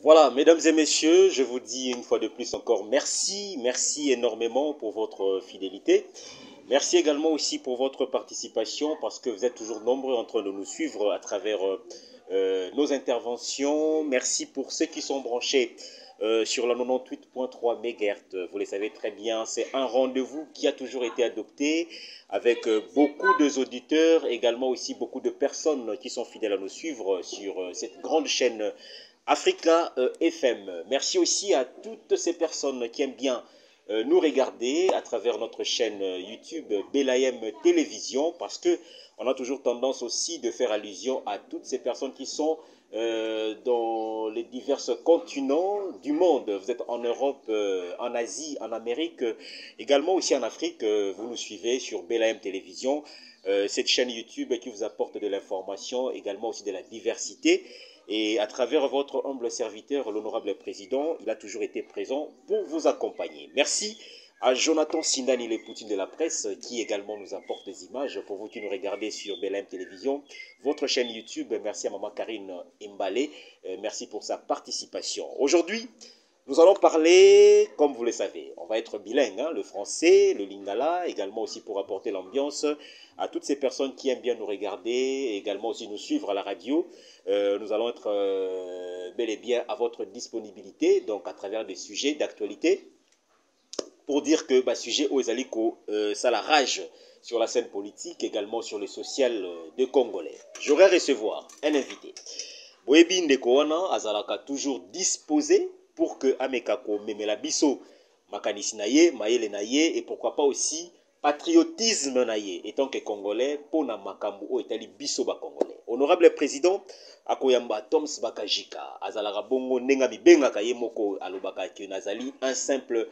Voilà, mesdames et messieurs, je vous dis une fois de plus encore merci. Merci énormément pour votre fidélité. Merci également aussi pour votre participation parce que vous êtes toujours nombreux en train de nous suivre à travers nos interventions. Merci pour ceux qui sont branchés sur la 98.3 MHz. Vous le savez très bien, c'est un rendez-vous qui a toujours été adopté avec beaucoup d'auditeurs, également aussi beaucoup de personnes qui sont fidèles à nous suivre sur cette grande chaîne Africa FM. Merci aussi à toutes ces personnes qui aiment bien nous regarder à travers notre chaîne YouTube Belayem Télévision parce que on a toujours tendance aussi de faire allusion à toutes ces personnes qui sont dans les divers continents du monde. Vous êtes en Europe, en Asie, en Amérique, également aussi en Afrique. Vous nous suivez sur Belayem Télévision, cette chaîne YouTube qui vous apporte de l'information, également aussi de la diversité. Et à travers votre humble serviteur, l'honorable président, il a toujours été présent pour vous accompagner. Merci à Jonathan Sindani, les Poutine de la presse, qui également nous apporte des images pour vous qui nous regardez sur Belayem Télévision, votre chaîne YouTube. Merci à Maman Karine Mbale, merci pour sa participation. Aujourd'hui, nous allons parler, comme vous le savez, on va être bilingue, hein, le français, le lingala, également aussi pour apporter l'ambiance à toutes ces personnes qui aiment bien nous regarder, également aussi nous suivre à la radio. Nous allons être bel et bien à votre disponibilité, donc à travers des sujets d'actualité, pour dire que sujet aux aliko, ça la rage sur la scène politique, également sur le social de Congolais. J'aurais recevoir un invité. Boebi Ndekoana azalaka toujours disposé pour que Amekako Memela Biso makanisi naye, maele naye, et pourquoi pas aussi patriotisme naye, étant que Congolais, pona makambu o etali biso ba Congolais. Honorable président, akoyamba Toms Bakajika, azalaka bongo nenga bibenga kaye moko alobaka ke nazali un simple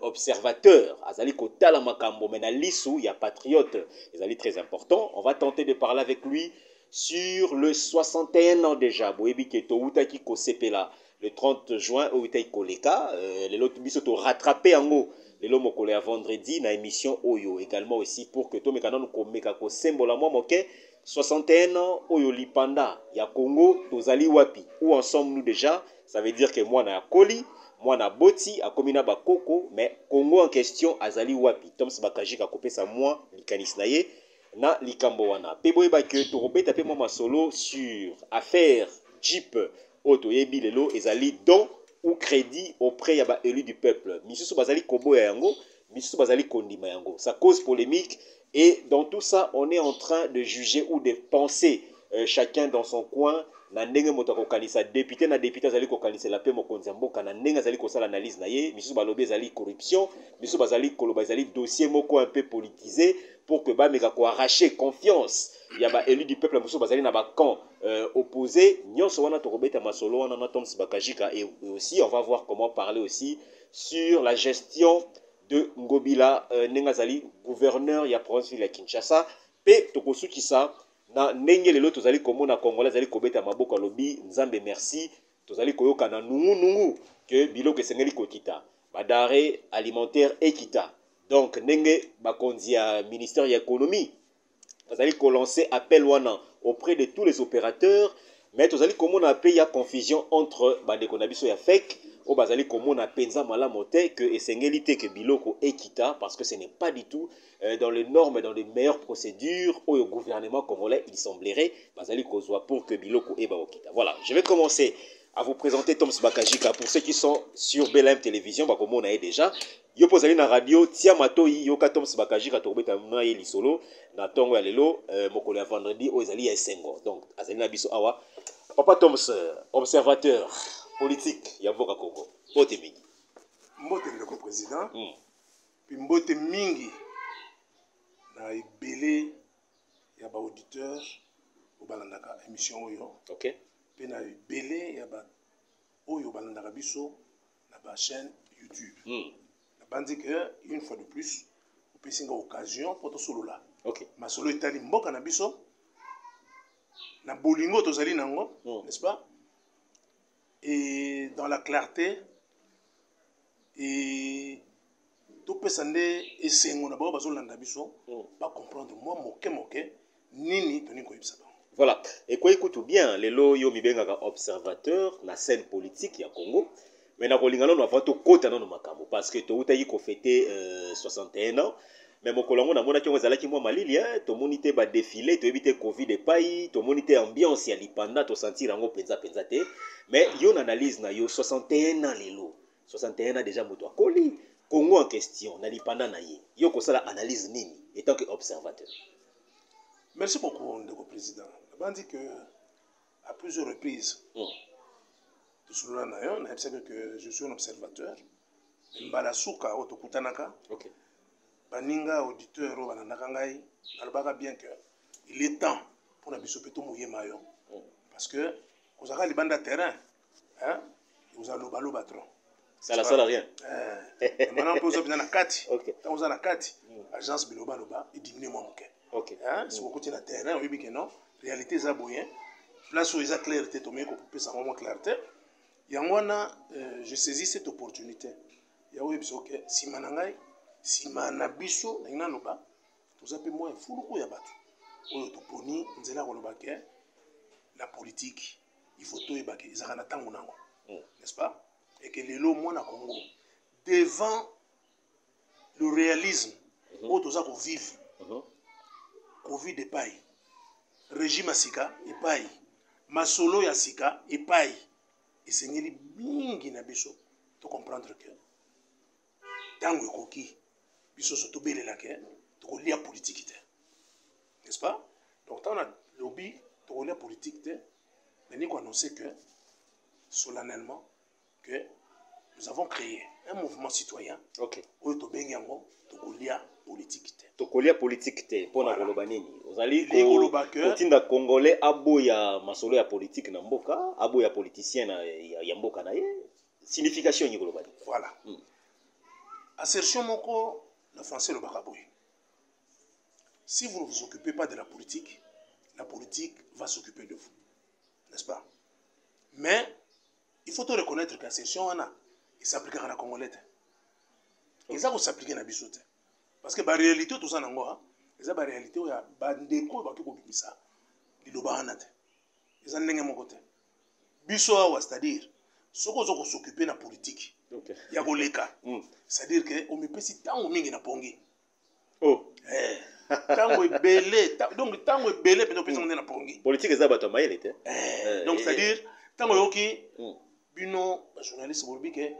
observateur, azali kotala makambo mena lisu ya patriote, ezali très important. On va tenter de parler avec lui sur le 61 ans déjà. Boebi Keto Outaki Kosepela le 30 juin au Outaki Koleka, les autres biso to rattrapé en haut. Les lots mokole à vendredi na émission Oyo également aussi pour que to mekana ko meka ko sembola moi moke 61 ans Oyo Lipanda ya Congo tozali wapi où en sommes-nous déjà? Ça veut dire que moi na Koli, moi na Boti a komina bakoko, mais Congo en question azali wapi? Toms Bakajika kopesa moi likanis naye na likambo wana. Pe boyeba ke torobeta pe moi solo sur affaire Jeep Auto yebi lelo ezali don ou crédit auprès ya élu du peuple. Misusu bazali koboya yango, misusu bazali kondima yango. Ça cause polémique et dans tout ça, on est en train de juger ou de penser chacun dans son coin. Na ndenge moto akokanisa député na député azali kokanisa la pe mokonzi mboka na ndenge azali kosala analyse na ye, misusu balobi ezali corruption, misusu bazali koloba ezali dossier moko un peu politisé pour que ba meka ko arracher confiance ya ba élu du peuple misusu bazali na ba camp opposé. Nyonso wana tokobeta masolo wana na Toms Bakajika et aussi on va voir comment parler aussi sur la gestion de Ngobila Nengazali, gouverneur ya province ya Kinshasa, pe tokosukisa na ndenge lelo tozali komona Congolais zali kobeta maboko lobi nzambe merci tozali koyoka na nungu que biloko esengeli kokita badare alimentaire ekita. Donc ndenge bakonzi ya ministère ya économie bazali ko lancer appel wana auprès de tous les opérateurs, mais tozali komona pe ya confusion entre bandeko na biso ya fake o bazali komona penza malamu te que esengeli te que biloko ekita parce que ce n'est pas du tout dans les normes, dans les meilleures procédures au gouvernement congolais, il semblerait bazali kozwa pour que biloko eba okita. Voilà, je vais commencer à vous présenter Toms Bakajika pour ceux qui sont sur Belayem Télévision, bakomona ye déjà. Yo pozali na radio tia matoi yoka Toms Bakajika tobeta na ye lisolo na tongo ya lelo mokolo ya vendredi o ezali ya esengo. Donc azali na biso awa Papa Toms, observateur politique ya mboka Congo. Mbote mingi. Mbote ndeko président. Puis mbote mingi na ebele ya ba auditeur o balandaka émission oyo. OK. Pe na ebele ya ba oyo balandaka biso na ba chaîne YouTube. Na bandi que une fois de plus on peut singa occasion pour to solo là. OK. Ma solo etali mboka na biso na bolingo tozali nango, n'est-ce pas? Et dans la clarté et tout peut s'ender et c'est mon abord bazolanda biso pas comprendre moi moke nini toni ko yebisa. Voilà. Et quoi, écoute bien, les lots yo mibengaka observateur na scène politique ya Congo. Mais na kolingana no avant to kota no makambo parce que to utayi ko fêter 61 ans. Mais mokolongo na mona kyongo zalaki mo malili to monite ba défilé to éviter Covid et pai to monite ambiance ya lipanda to sentir ngo penza te. Mais yo na analyse na yo 61 ans lelo. 61 ans déjà moto akoli Congo en question na lipanda na ye. Yo ko sala analyse nini étant que observateur. Merci beaucoup, Ndeko Président. On dit que à plusieurs reprises, que je suis un observateur. Mbalasuka otokutanaka. Ok. Baninga auditeur bananakangai. Albaga bien que il est temps pour la bisopeto mouiller maillot. Parce que vous avez les bandes de terrain, hein, vous avez le ballon batron. Ça la sert à rien. Maintenant on peut vous avoir na kati. Ok. Quand vous avez na kati, agence biloba loba et diminuer mon moquet. Ok. Hein, si vous continuez à terrain, oui, que non. Réalité, ça bouillon. Place où il y a clarté, tu mets qu'on peut ça vraiment clarté. Je saisis cette opportunité. Il y a oui, ok. Si manangai, si manabiso, n'ina loba, vous appelez moi un fou ou yabatu. Ou to poni, nzela kolobake. La politique, il faut tout yabake. Ils ont tango nango, n'est-ce pas? Et que les lots moi na Congo, devant le réalisme, où tout ça qu'on vive. Covid epai, régime asika epai, masolo ya sika epai, esengeli mingi na biso to comprendre que tango ekoki biso so to belela ke to kolia politique te, n'est-ce pas? Donc tant on a lobby to kolia politique te, mais ni ko annoncer que solennellement que nous avons créé un mouvement citoyen. Ok. Où to benyango to kolia politique te. Tokolia politique te pona koloba nini ozali ko tinda congolais aboya masolo ya politique na mboka aboya politicien ya mboka na ye signification ni koloba. Voilà. Assertion moko le français le bakaboy. Si vous ne vous occupez pas de la politique va s'occuper de vous, n'est-ce pas? Mais il faut reconnaître que l'assertion il s'applique à la congolais. Il ça s'applique à bisote. Parce que la réalité, tout ça, c'est la réalité où il y a des cours qui sont ça. Il y a des gens c'est-à-dire, ceux qui sont s'occuper de la politique, il y a des cas. C'est-à-dire qu'on me peut si tant ou mingi na pongi. Oh. Tant ou belé, donc tant ou belé, peut-être personne na pongi. Politique est abattu maïl était. Donc c'est-à-dire, tant ou qui, bino, journaliste bolbike,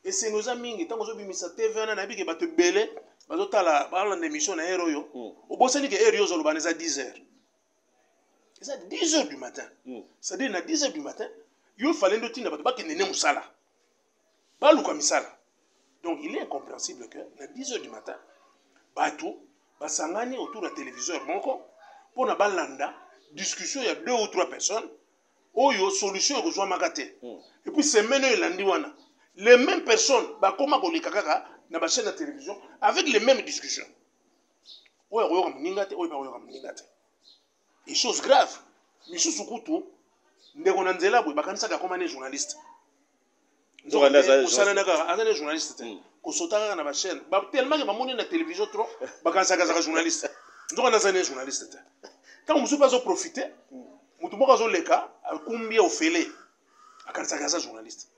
et c'est nos amis, tant que bimisa TV na nabi ke batu belé. Bazotala bala l'émission na héros yo au bosani que héros zo lobaneza 10h. C'est à 10h du matin. C'est-à-dire à 10h du matin, il fallait ndotina bato ba kenene musala. Ba luka misala. Donc il est incompréhensible que à 10h du matin, bato basangani autour de la téléviseur moko pour na balanda discussion il y a 2 ou 3 personnes oyo solution ko zo makate. Et puis semaine elandi wana les mêmes personnes ba koma ko likaka na ba chaîne de télévision avec les mêmes discussions. Ouais, et chose grave, Michou Soukutu, ndeko na nzela boy bakanisa ka koma ne journaliste. Nzoko journaliste. Ko sotaka na ba chaîne, ba tellement que ba moni na télévision trop, bakanisa ka journaliste. Nzoko na zane journaliste. Quand musu pas profiter, mutu moko zo leka, akumbia ofele. Akanisa ka journaliste.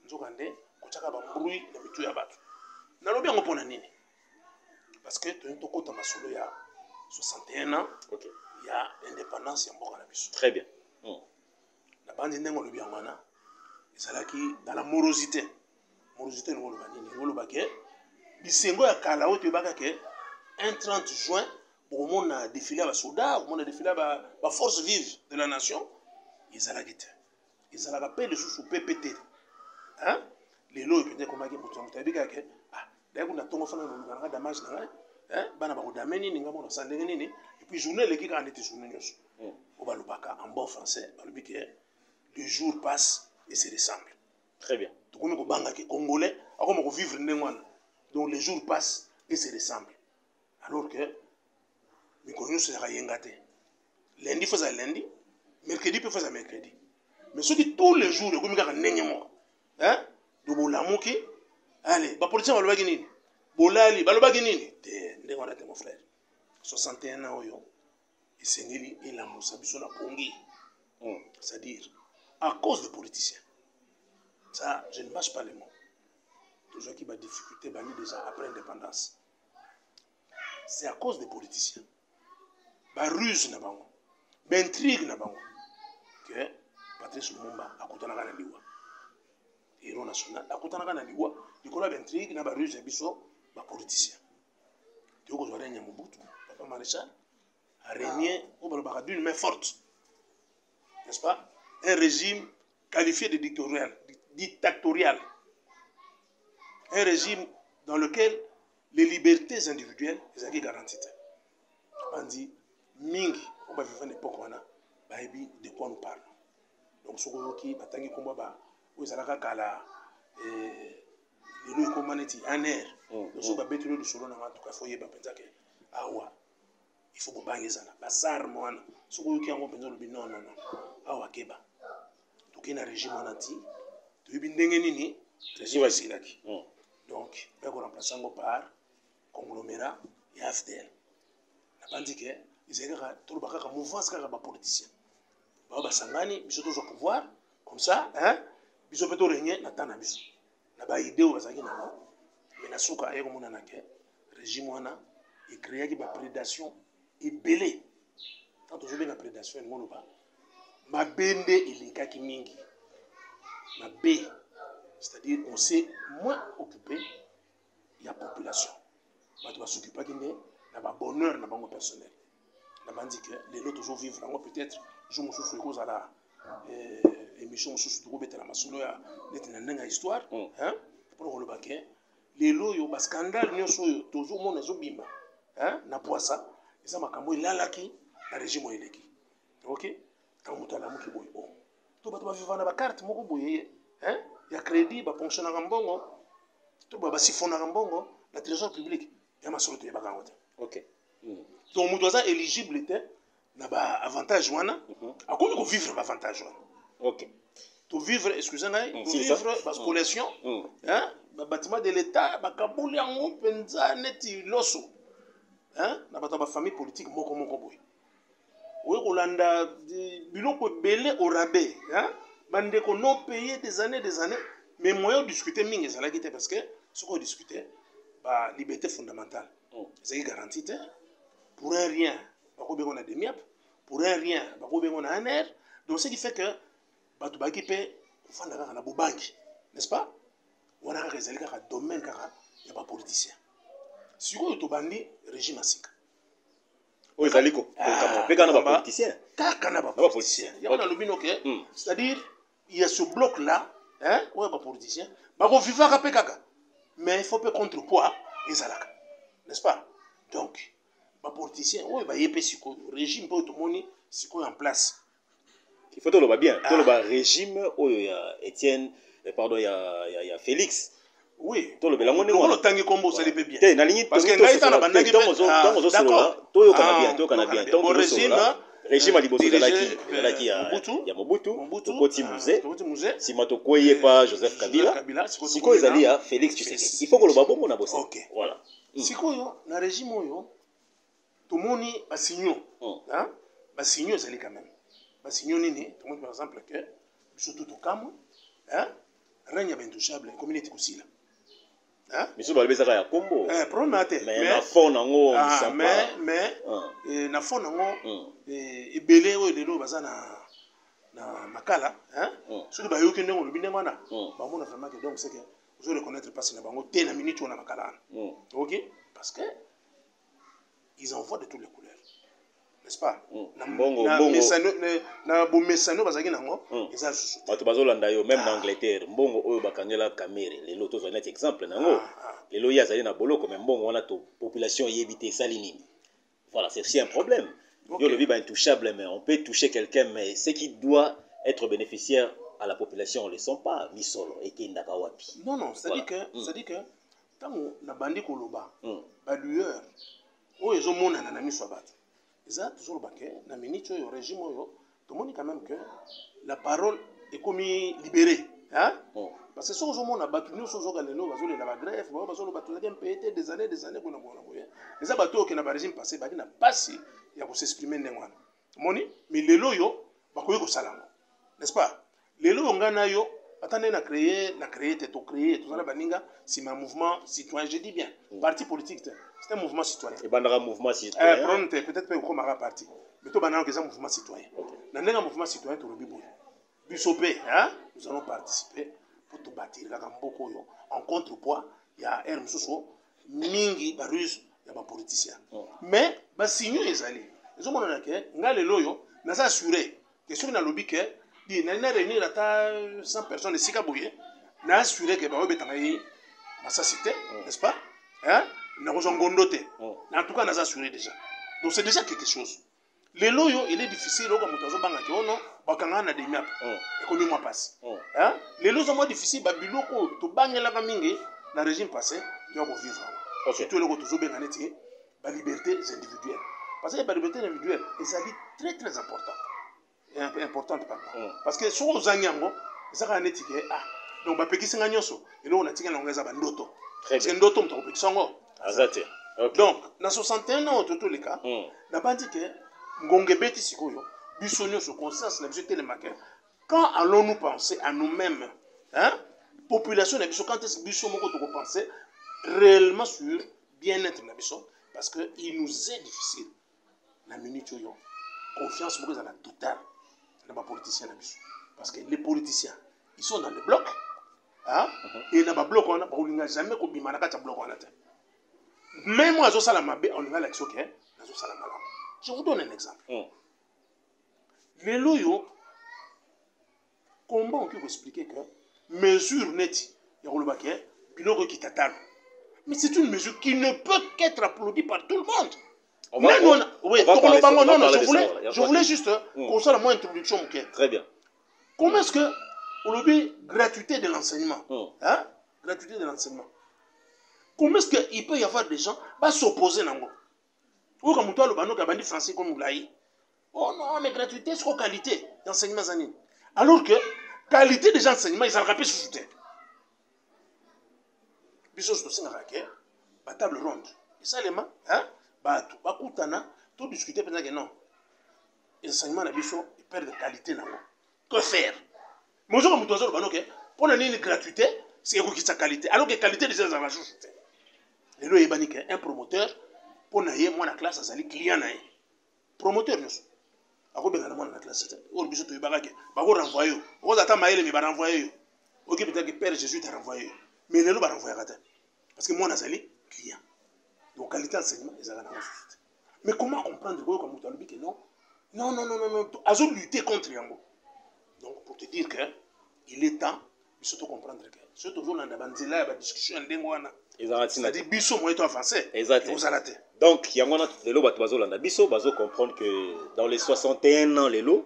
Nzoko ande ko chaka ba bruit na bitu ya batu. Nalobi yango pona nini? Parce que tu as masolo ya 61 ans. OK. Il y a indépendance ya mboka na biso. Très bien. La bande ndengo lobi yango na ezalaki dans la morosité. Morosité ngo loba nini? Ngo loba ke bisengo ya kala oto baka ke un 30 juin pour mona défilé ba soda, mona défilé ba force vive de la nation. Ezalaki te. Ezalaka pe le sous PPT. Hein? Les lois peut être comme ça mutabika ke d'ailleurs on a tongo fana no nganga damage na hein bana ba kodameni ninga mona sandenge nini et puis journée le kika ndete journée nyos on va le baka en bon français ba lobi ke le jour passe et se ressemble. Très bien. Donc on ko banga ke congolais akoma ko vivre ndengwana donc les jours passent et se ressemble alors que mi konyo se rayengate lundi faza lundi mercredi peut faza mercredi mais ceux qui tous les jours ko mi ka ndenge mo hein do bolamuki allez ba politicien balobaki nini bolali balobaki nini te ndenge wana te mon frère 61 ans oyo esengeli elamusa biso na pongi. C'est-à-dire, à cause des politiciens. Ça, je ne mâche pas les mots. Toujours qui va difficulté déjà après l'indépendance. C'est à cause des politiciens. Ba ruse na bango. Ba intrigue na bango. Que Patrice Lumumba akutana na liwa. Héros national akutana na liwa. Dikola ba intrigue na ba ruse biso ba politiciens. Toko zo renya Mobutu, papa maréchal, a régné d'une main forte. N'est-ce pas? Un régime qualifié de dictatorial. Un régime dans lequel les libertés individuelles sont garanties. On dit, mingi, on va vivre une époque de quoi nous parlons. Donc, ce qui est en combat, vous avez kala les lois comme un air. Donc, ce qui est bête de solo, en tout cas, faut y aller que awa, il faut que vous bangiez ça. Basar moana, ce qui est en combat, non, awa keba. Donc, il y a un régime en anti. Tu es bien déngéni, régime asilaki. Donc, il y a un remplaçant par conglomérat et AFDL. On a dit que les gens ont un mouvement de politiciens. Ils ont toujours pouvoir, comme ça, ils ont régner dans le temps. Ils ont une idée, mais le régime a créé une prédation et belé. Quand on joue la prédation, il y a bende ilika kimingi. Ma B, c'est-à-dire on s'est moins occupé de la population. On doit s'occuper de la bonheur de la personnel. On a dit que les autres toujours vivre peut-être je me suis fait à la émission de la masolo ya netina histoire hein pour le baquet les loyo ba scandale nyoso toujours mon ezobima hein na poisa ça makambo ilalaki na régime eleki. OK? Quand on a la mouki boy, tout va vivre dans la carte, moko boy, hein? Il y a crédit, bah fonction à Rambongo, tout va siphonner à Rambongo, la trésor public, il y a ma sortie de bagangote. OK. Donc, mon éligible était, n'a pas avantage wana, à quoi on vivre avantage wana. OK. Tout vivre, excusez-moi, tout vivre, parce collection, hein? Bâtiment de l'État, bah Kaboul yango penza neti loso, hein? N'a pas ta famille politique moko boy. Oui, Olanda, biloko belé au rabais, hein? Bande qu'on non payé des années, mais moyen de discuter mingi ça la guité parce que ce qu'on discutait, bah liberté fondamentale, c'est garantie pour un rien, bah combien on a des miap, pour un rien, bah combien on a un air, donc ce qui fait que bah tu vas équiper, on fait la banque, n'est-ce pas? On a réalisé un domaine car il y a pas politicien. Si on est au bandi, régime asik. Oui, Zaliko. Mais quand on a pas politicien. Quand on a pas politicien. Il y a un lobby, c'est-à-dire, il y a ce bloc-là, hein, où il n'y a pas politicien. On vit à Pekaka. Mais il faut pas contrepoids et Zalaka. N'est-ce pas? Donc, les politiciens, oui, il y a le régime pour tout le monde, c'est en place. Il faut tout le bien. Tout le régime, il y a Étienne, pardon, il y a Félix. Oui. Tout le bien. On a tangi combo, ça l'est bien. Parce que là, il y a un bien. Tout le régime, régime à Liboso, il y a Mobutu, Tokoti Mouzé, si Matokoye pas Joseph Kabila, si quoi ils allaient Félix Tshisekedi. Il faut que le babo mon a bossé. Voilà. Si quoi na régime tout le monde a signé, hein, a signé ils allaient quand même. A signé nini, tout le monde par exemple que surtout au Cameroun, hein, règne intouchable, communauté kusila. Mais sur le ya combo. Mais na fond nango mais na fond nango ebele o lelo bazana na makala hein surtout ba yoki ndongo lobi ndengwana ba mona vraiment que donc c'est que vous allez reconnaître parce que na bango te na minute on a makala. OK? Parce que ils envoient de toutes les couleurs. N'est-ce pas? Na bo mesano bazaki nango eza susu. Bato bazolanda yo même en Angleterre mbongo oyo bakangela Camere lelo to zo net exemple nango lelo ya zali na boloko mais mbongo wana to population yebité salinini. Voilà, c'est aussi un problème. Yo le vivre intouchable mais on peut toucher quelqu'un mais ce qui doit être bénéficiaire à la population on le sent pas misolo et kindaka wapi. Non, c'est-à-dire que tango na bandi koloba ba lueur o ezo mona na miso bato. Ça toujours le baquet na minute au régime oyo tout le monde quand même que la parole est comme libérée hein parce que soki ozomona bato nyonso ozoka lelo bazolela bagreffe bao bazoloba tozalaki mpete des années kuna bona boye eza bato oyo okenda barégime passé baki na mpasi ya kosexprime ndenge wana omoni mais lelo oyo bakoki kosala ngo n'est-ce pas lelo oyo ngai na yo ata nde na créé te tocréé tozala baninga nsima mouvement citoyen je dis bien parti politique te c'est un mouvement citoyen ebandaka mouvement citoyen prendre te peut-être mpe okomaka parti mais tobandaka eza mouvement citoyen na ndenge mouvement citoyen tolobi boye biso mpe nous allons participer pour tobâtir kaka mboka oyo en contrepoids ya ere mosusu mingi baruse ya bapoliticien mais basignaux ezali ezomonana ke ngai lelo oyo naza assure ke soki nalobi ke di nali na réunir ata 100 personnes esika boye na assure ke baobetanga ye masasi te n'est-ce pas nakozwa ngondo te en tout cas naza assuré déjà donc c'est déjà quelque chose lelo oyo il est difficile oka moto azobanga ke ono bakanga na demiap ekomi mwa pasi lelo oza mwa difficile babiloko oyo tobangelaka mingi na régime passé yo kovivre yango surtout eloko tozobenga neti balibertés individuelles parce que baliberté individuelle ezali très très importante pardon parce que soki ozangi yango ezaka neti ke donc bapekisinga nyonso eloko natikeli yango eza bandoto parce que ndoto moto akopekisa yango aza te donc na 61 ans totoleka nabandi ke ngonge beti sikoyo biso nyonso conscience na biso telemaka quand allons-nous penser à nous-mêmes population na biso quand est-ce biso moko tokopenser réellement sur bien-être na biso parce que il nous est difficile na minute oyo confiance moko ezala totale na bapoliticiens na biso parce que les politiciens ils sont dans le bloc et na babloc wana bakolinga jamais kobima na kati ya bloc wana te même moi azosala mabe olinga l'action ke azosala malamu. Je vous donne un exemple. Lelo yo comment on peut expliquer que mesure nette ya koloba ke biloko kitatalo mais c'est une mesure qui ne peut qu'être applaudie par tout le monde. Je voulais juste qu'on soit la moins introduction. Très bien. Comment est-ce que on lobby gratuité de l'enseignement gratuité de l'enseignement. Comment est-ce qu'il peut y avoir des gens qui s'opposer à ça? Ou comme toi, le bano qui a bandi français comme Oulaï. Oh non, mais gratuité, c'est quoi qualité d'enseignement zanine? Alors que qualité des enseignements, ils ont rappelé sous terre. Biso je te raquer, ba table ronde. Et ça les mains, ba kutana, tout discuter peut-être que non. Enseignement na biso, il perd de qualité na. Que faire? Moi je comme toi le bano que pour la ligne gratuité, c'est qui sa qualité. Alors que qualité des gens va juste. Et là il bani que un promoteur pour naie moi la classe azali client naie. Promoteur nous. Ako benga na moi la classe. O biso to ibaka ke ba ko renvoyer. O za ta maele mi ba renvoyer. OK peut-être que Père Jésus t'a renvoyé. Mais le ba renvoyer kata. Parce que moi nazali client. Donc qualité enseignement ezala na société. Mais comment comprendre que comme tu que non? Non. Azo lutter contre yango. Donc pour te dire que il est temps biso to comprendre que surtout vous landa banzela ba discussion ndengo wana. C'est-à-dire biso moyen to avancer. Exactement. Donc yangona lelo bato bazolanda biso bazo comprendre que dans les 61 ans lelo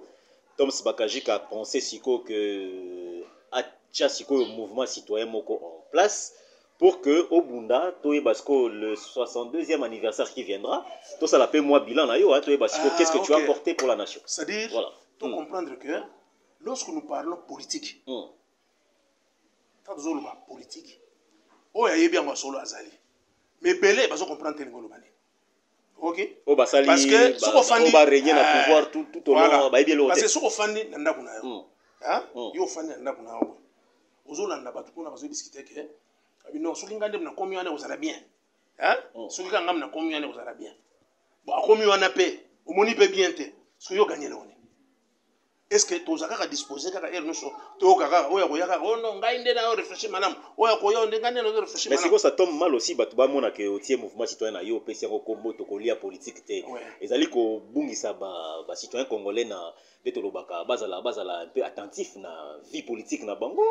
Thomas Bakajik a pensé siko que atia siko le mouvement citoyen moko en place pour que au Bunda toye basko le 62e anniversaire qui viendra tout ça l'appelle moi bilan na yo toye basko qu'est-ce que tu as apporté pour la nation. C'est-à-dire voilà. Comprendre que lorsque nous parlons politique quand nous parlons politique oh ya yebi yango solo azali mais belé bazo comprendre que ngolo bani. OK parce que soko fandi va régner na pouvoir tout au long ba yebi lo parce que soko fandi na ndako na yo yo fandi na ndako na yo ozolanda batu kuna bazo discuter que abino soki ngande na komi wana ozala bien soki ngam na komi wana ozala bien bon akomi wana pe omoni pe bien te soki yo gagner loni est-ce que tu as disposé kaka er no so to kaka oya ko yaka ono ngai nde na réfléchir madame oya ko yo nde ngane no réfléchir madame mais ça tombe mal aussi batu ba mona ke otie mouvement citoyen na yo pesi ko kombo to ko lia politique te ezali ko bungisa ba citoyen congolais na de to lobaka bazala un peu attentif na vie politique na bango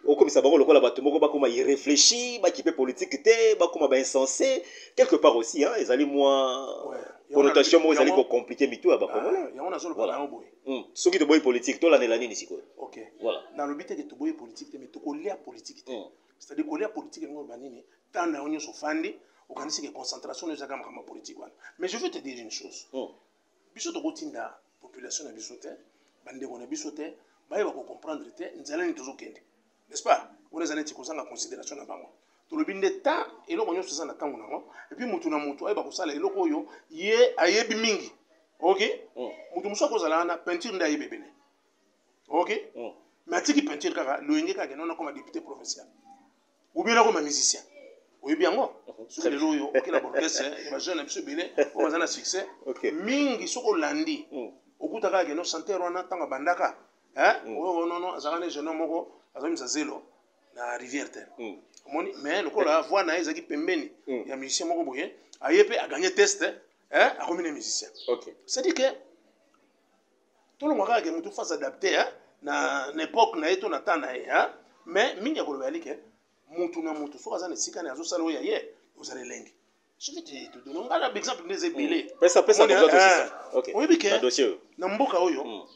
okomisa bango lokola bato moko bakoma y réfléchir ba kipe politique te bakoma ba insensé quelque part aussi ezali moi connotation mo ezali ko compliquer mitu ba congolais ya on a solo pas en boy soki de boy politique to la nelani ni siko OK voilà dans le but que to boy politique mais to ko lia politique te c'est-à-dire ko lia politique ngo banini tant na onyo so fandi okanisi que concentration ne zaka kama politique wana mais je veux te dire une chose biso to kotinda population na biso te bande ko na biso te ba yeba ko comprendre te nzala ni tozo kende n'est-ce pas? On les années en considération na bango. Tout le bin de temps et le konyo ça na temps nango et puis mutu na mutu ay ba ko sala eloko yo ye ayebi mingi. OK? Mutu muso ko sala na peinture nda yebebele. OK? Mais atiki peinture kaka loyenge kaka non comme député provincial. Ou bien comme musicien. Oui bien moi. Sur les loyo OK la orchestre et ba jeune monsieur belé on va na succès. Mingi soko landi. Okuta kaka no chanteur wana tanga bandaka. Hein? Oh non azakane jeune moko azamisa zelo na rivière terre. Mais le cola voix na ezaki pembeni ya musicien moko boye ayepe a gagné test hein a comme musicien. OK. C'est dit que tout le monde a que mutu face adapté hein na époque na eto na temps na hein mais mingi ko bali ke mutu na mutu so azana sika na azo sala oya ye ozale lengi. Je vais te donner un exemple des ébélés. Pesa pour ça. OK. Oui bien que na mboka oyo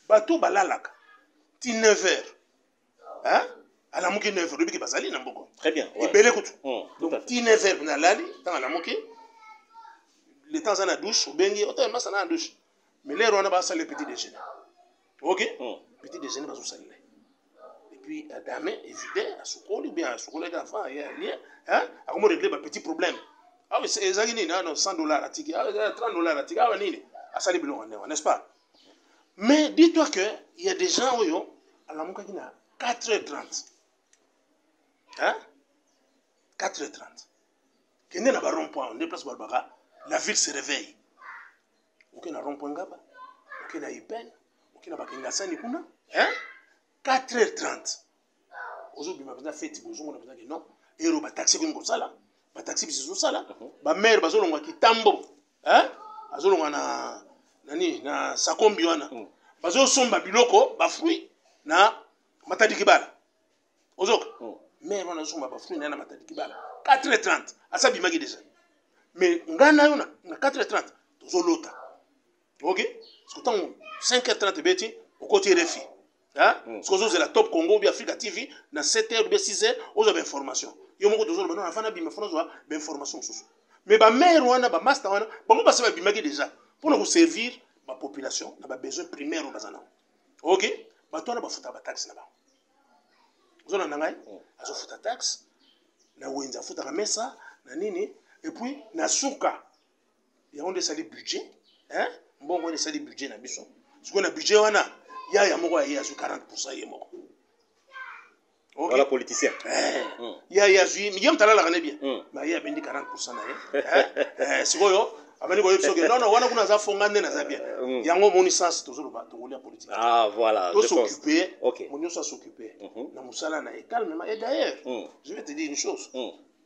bato balalaka ti 9h hein à la mouki 9h depuis que bazali na mboko très bien et belé kutu donc ti 9h na lali dans la mouki le temps à la douche ou bengi autant ma sana douche mais les on a pas ça le petit déjeuner OK petit déjeuner bazo salé et puis dame évidé à sokoli bien à sokoli d'enfant hein à comment régler petit problème ah oui c'est ezagini non $100 à ticket ah $30 à ticket ah nini à sali biloko n'est-ce pas mais dis-toi que il y a des gens où à la mouka qui na 4h30 hein 4h30 kende na ba rond-point on déplace Barbara la ville se réveille OK na rond-point ngaba OK na Ipen OK na bakingasani kuna hein 4h30 aujourd'hui ma bana fête bozongo na bana que non ero ba taxi ko sala ba taxi biso sala ba maire bazolongwa kitambo hein azolongwa na nani na sakombi wana bazo somba biloko ba fruit na matadi kibala ozoka mais on a somba ba fruit na matadi kibala 4h30 asabi magi déjà mais ngana yo na 4h30 tozolota OK parce que tant 5h30 beti au côté refi hein parce que c'est la top Congo ou Africa TV na 7h ou 6h aux informations yo moko tozolo na fana bi me fana zo ba information soso mais ba mère wana ba master wana bango ba seba bi magi déjà pour nous servir ma population na ba besoin primaire au bazana OK bato na ba futa ba taxe na ba zona nangai azo futa taxe na wenza futa ka mesa na nini et puis na suka ya on de sali budget hein mbongo de sali budget na biso siko na budget wana ya moko ya 40% ye moko OK voilà politicien ya zui mi yam talala kana bien mais ya bendi 40% na ye siko yo abani ko yipso ke non wana kuna za fonga nde na za bien yango moni sens toujours ba to la politique ah voilà to s'occuper OK mon ça s'occuper na musala na et calmement et d'ailleurs je vais te dire une chose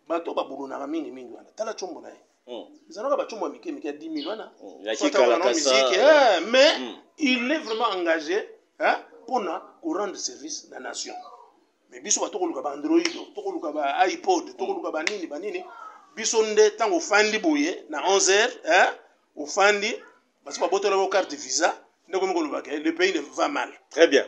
bato ba bulu na mingi wana tala chombo na ye zanoka ba chombo mike 10 000 wana la musique mais il est vraiment engagé hein pour rendre service à la nation mais biso ba to ko luka ba Android to ko luka ba iPod to ko luka ba nini biso nde tango fandi boye na 11h hein au fandi parce que ba botola ko carte visa ndeko mko lubaka le pays ne va mal très bien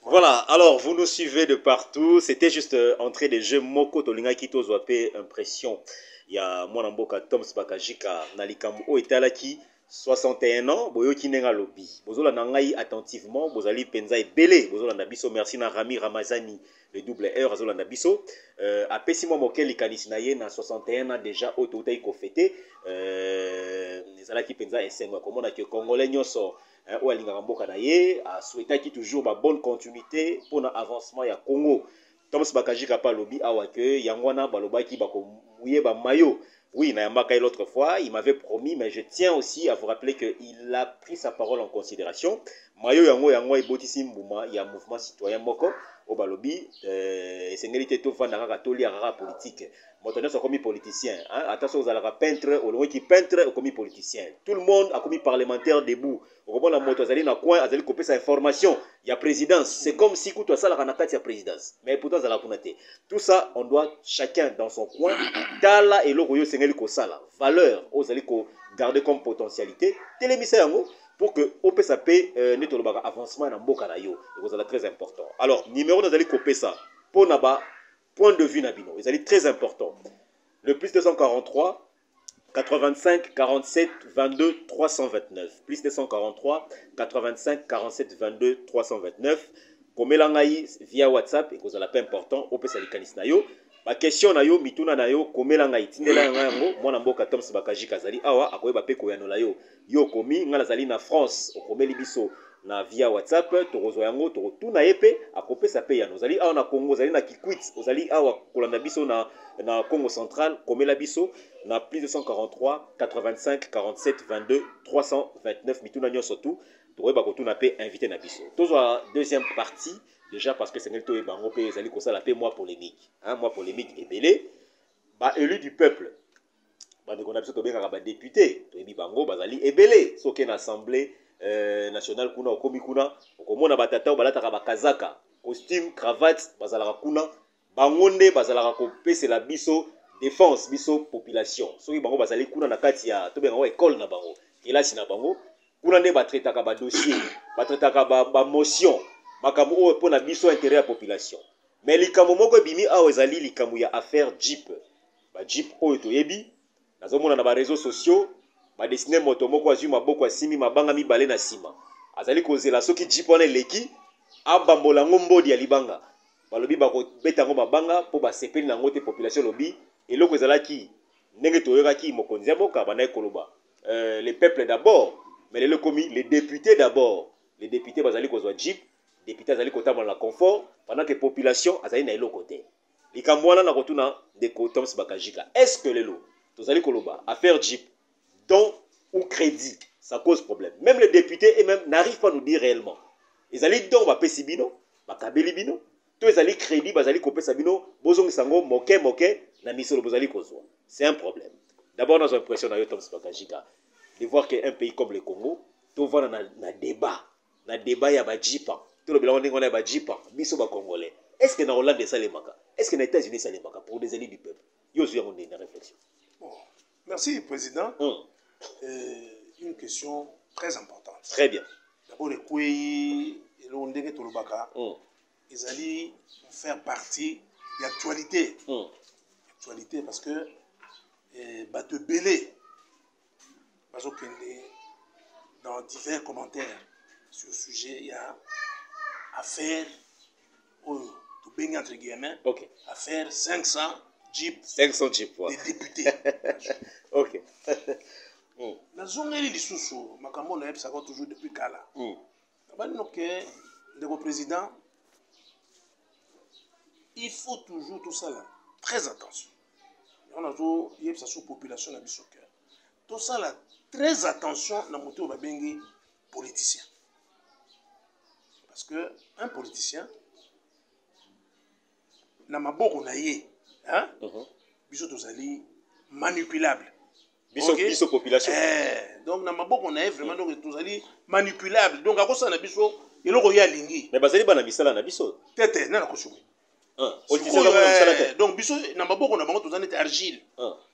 voilà alors vous nous suivez de partout c'était juste entrée des jeux moko tolinga ki tozwa pe impression ya mwana mboka Thomas Bakajika na likambo o etalaki 61 ans boyoki nenga lobi bozola na ngai attentivement bozali penza ebele bozola na biso merci na Rami Ramazani le double R azola na biso apesi mo mokeli kanisi na ye na 61 ans déjà autoutai ko fêter ezalaki penza esengo komona que congolais nyoso o alingaka mboka na ye a souhaitaki toujours ba bonne continuité pour na avancement ya Congo Thomas Bakajika pa lobi awa que yangwana balobaki bako mouye ba maillot. Oui, Nayambaka l'autre fois, il m'avait promis, mais je tiens aussi à vous rappeler qu'il a pris sa parole en considération. Mayo yango yango ebotisi mbuma ya mouvement citoyen moko au balobi et sengeli to vanda ka toli ara politique. Motonyo so komi politicien, hein, attention aux alaka peintre, au loin qui peintre komi politicien. Tout le monde a commis parlementaire debout. Au moment la moto azali na coin, azali copier sa information. Il y a présidence, c'est comme si kuto sala kana kati ya présidence. Mais pourtant zala kunate. Tout ça, on doit chacun dans son coin tala et loko yo sengeli ko sala. Valeur, ozali ko garder comme potentialité. Télémisa yango pour que OPSAP netolobaka avancement na mboka na yo. C'est très important. Alors, numéro nazali kopé ça. Pour naba point de vue nabino, c'est très important. Le plus 243 85 47 22 329. Plus 243 85 47 22 329. komela ngai via WhatsApp et kozala pas important opesa likanisi na yo ba question na yo mituna na yo komela ngai tindela ngai yango mwana mboka Toms Bakaji kazali awa akoyeba pe koyanola yo yo komi nga nazali na France okomeli biso na via WhatsApp tokozwa yango tokotuna ye pe akopesa pe yano ozali awa na Congo ozali na Kikwit ozali awa kolanda biso na Congo central komela biso na plus de 143 85 47 22 329 mituna nyonso tu tokoyeba kotuna pe invité na biso tozwa deuxième partie déjà parce que c'est ngeli toyeba ngo pe ezali kosala pe moi polémique hein moi polémique ebele ba élu du peuple bandeko na biso tobengaka ba député toyebi bango bazali ebele soki na assemblée nationale kuna okomi kuna okomona batata oyo balataka bakazaka costume cravate bazalaka kuna bango nde bazalaka kopesela biso défense biso population soki bango bazali kuna na kati ya tobengaka école na bango kelasi na bango kuna nde batraitaka badossier batraitaka bamotion makambo oyo mpona biso intérêt ya population mais likambo moko ebimi awa ezali likambo ya affaire jeep bajip oyo toyebi nazomona na bareseau sociaux badesine moto moko azwi maboko asimi mabanga mibale na nsima azali kozela soki jip wana eleki abambola yango mbodi ya libanga balobi bakobeta yango mabanga mpo basepeli nango te population lobi eloko ezalaki ndenge toyokaki mokonzi ya mboka bandaki koloba les peuples d'abord mais lelo komi les députés d'abord les députés bazali kozwa jip député azali kotambola na confort pendant que population azali na eloko te likambo wana na kotuna ndeko Toms Bakajika est-ce que lelo tozali koloba affaire jip don ou crédit ça cause problème même les députés eux-mêmes n'arrivent pas à nous dire réellement ezali don bapesi bino bakabeli bino to ezali crédit bazali kopesa bino bozongisa yango moke moke na misolo bozali kozwa c'est un problème d'abord dans l'impression na yo Toms Bakajika de voir qu'un pays comme le Congo tovana na débat ya bajipa to le bilan ndenge na bajipa biso ba congolais est-ce que na Hollande esalemaka est-ce que na États-Unis esalemaka pour des élus du peuple yo zwi yango ndenge na réflexion. Bon, merci président. Une question très importante. Très bien. D'abord le kouyi et le ndenge tolobaka ils allaient faire partie de l'actualité. Actualité parce que bateau belé dans divers commentaires sur le sujet, il y a affaire tout bien entre guillemets, affaire 500 jeeps, 500 jeeps des députés. Ok. La zone est l'issue, ma caméra on a ça toujours depuis Kala. Le président, il faut toujours tout ça là, très attention. On a toujours il y a sa population à bisoka. Tout ça là, très attention dans mon tour bengi politicien. Parce que un politicien na maboko na ye, hein? Biso tozali manipulable. Biso population. Donc na maboko na ye vraiment donc tozali manipulable. Donc à cause na biso eloko ya lingi. Mais bazali bana bisala na biso. Tete na kosubi. Donc biso na maboko na bango tozali te argile.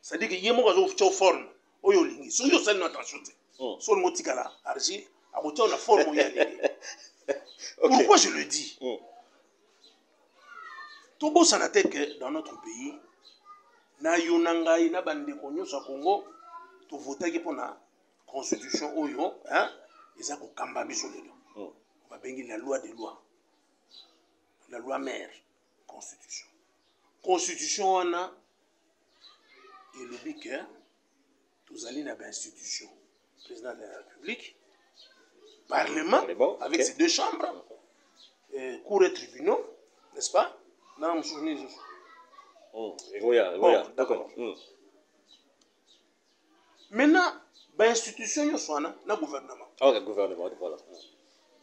C'est-à-dire que yemo kazo fcho forme oyo lingi. So yo sali na attention te. So le motika la argile a kotia na forme ya lingi. Pourquoi je le dis? Tout beau ça na tête que dans notre pays na yonangai na bande konyo sa Congo to votaki pour la constitution oyo hein eza ko kamba biso lelo. On va bengi la loi des lois. La loi mère constitution. Constitution wana et le but que tous allez na institution. Président de la République, Parlement avec ses deux chambres, cour et tribunaux, n'est-ce pas? Non, je me souviens. D'accord. Maintenant, l'institution yo swana na gouvernement. Gouvernement, voilà.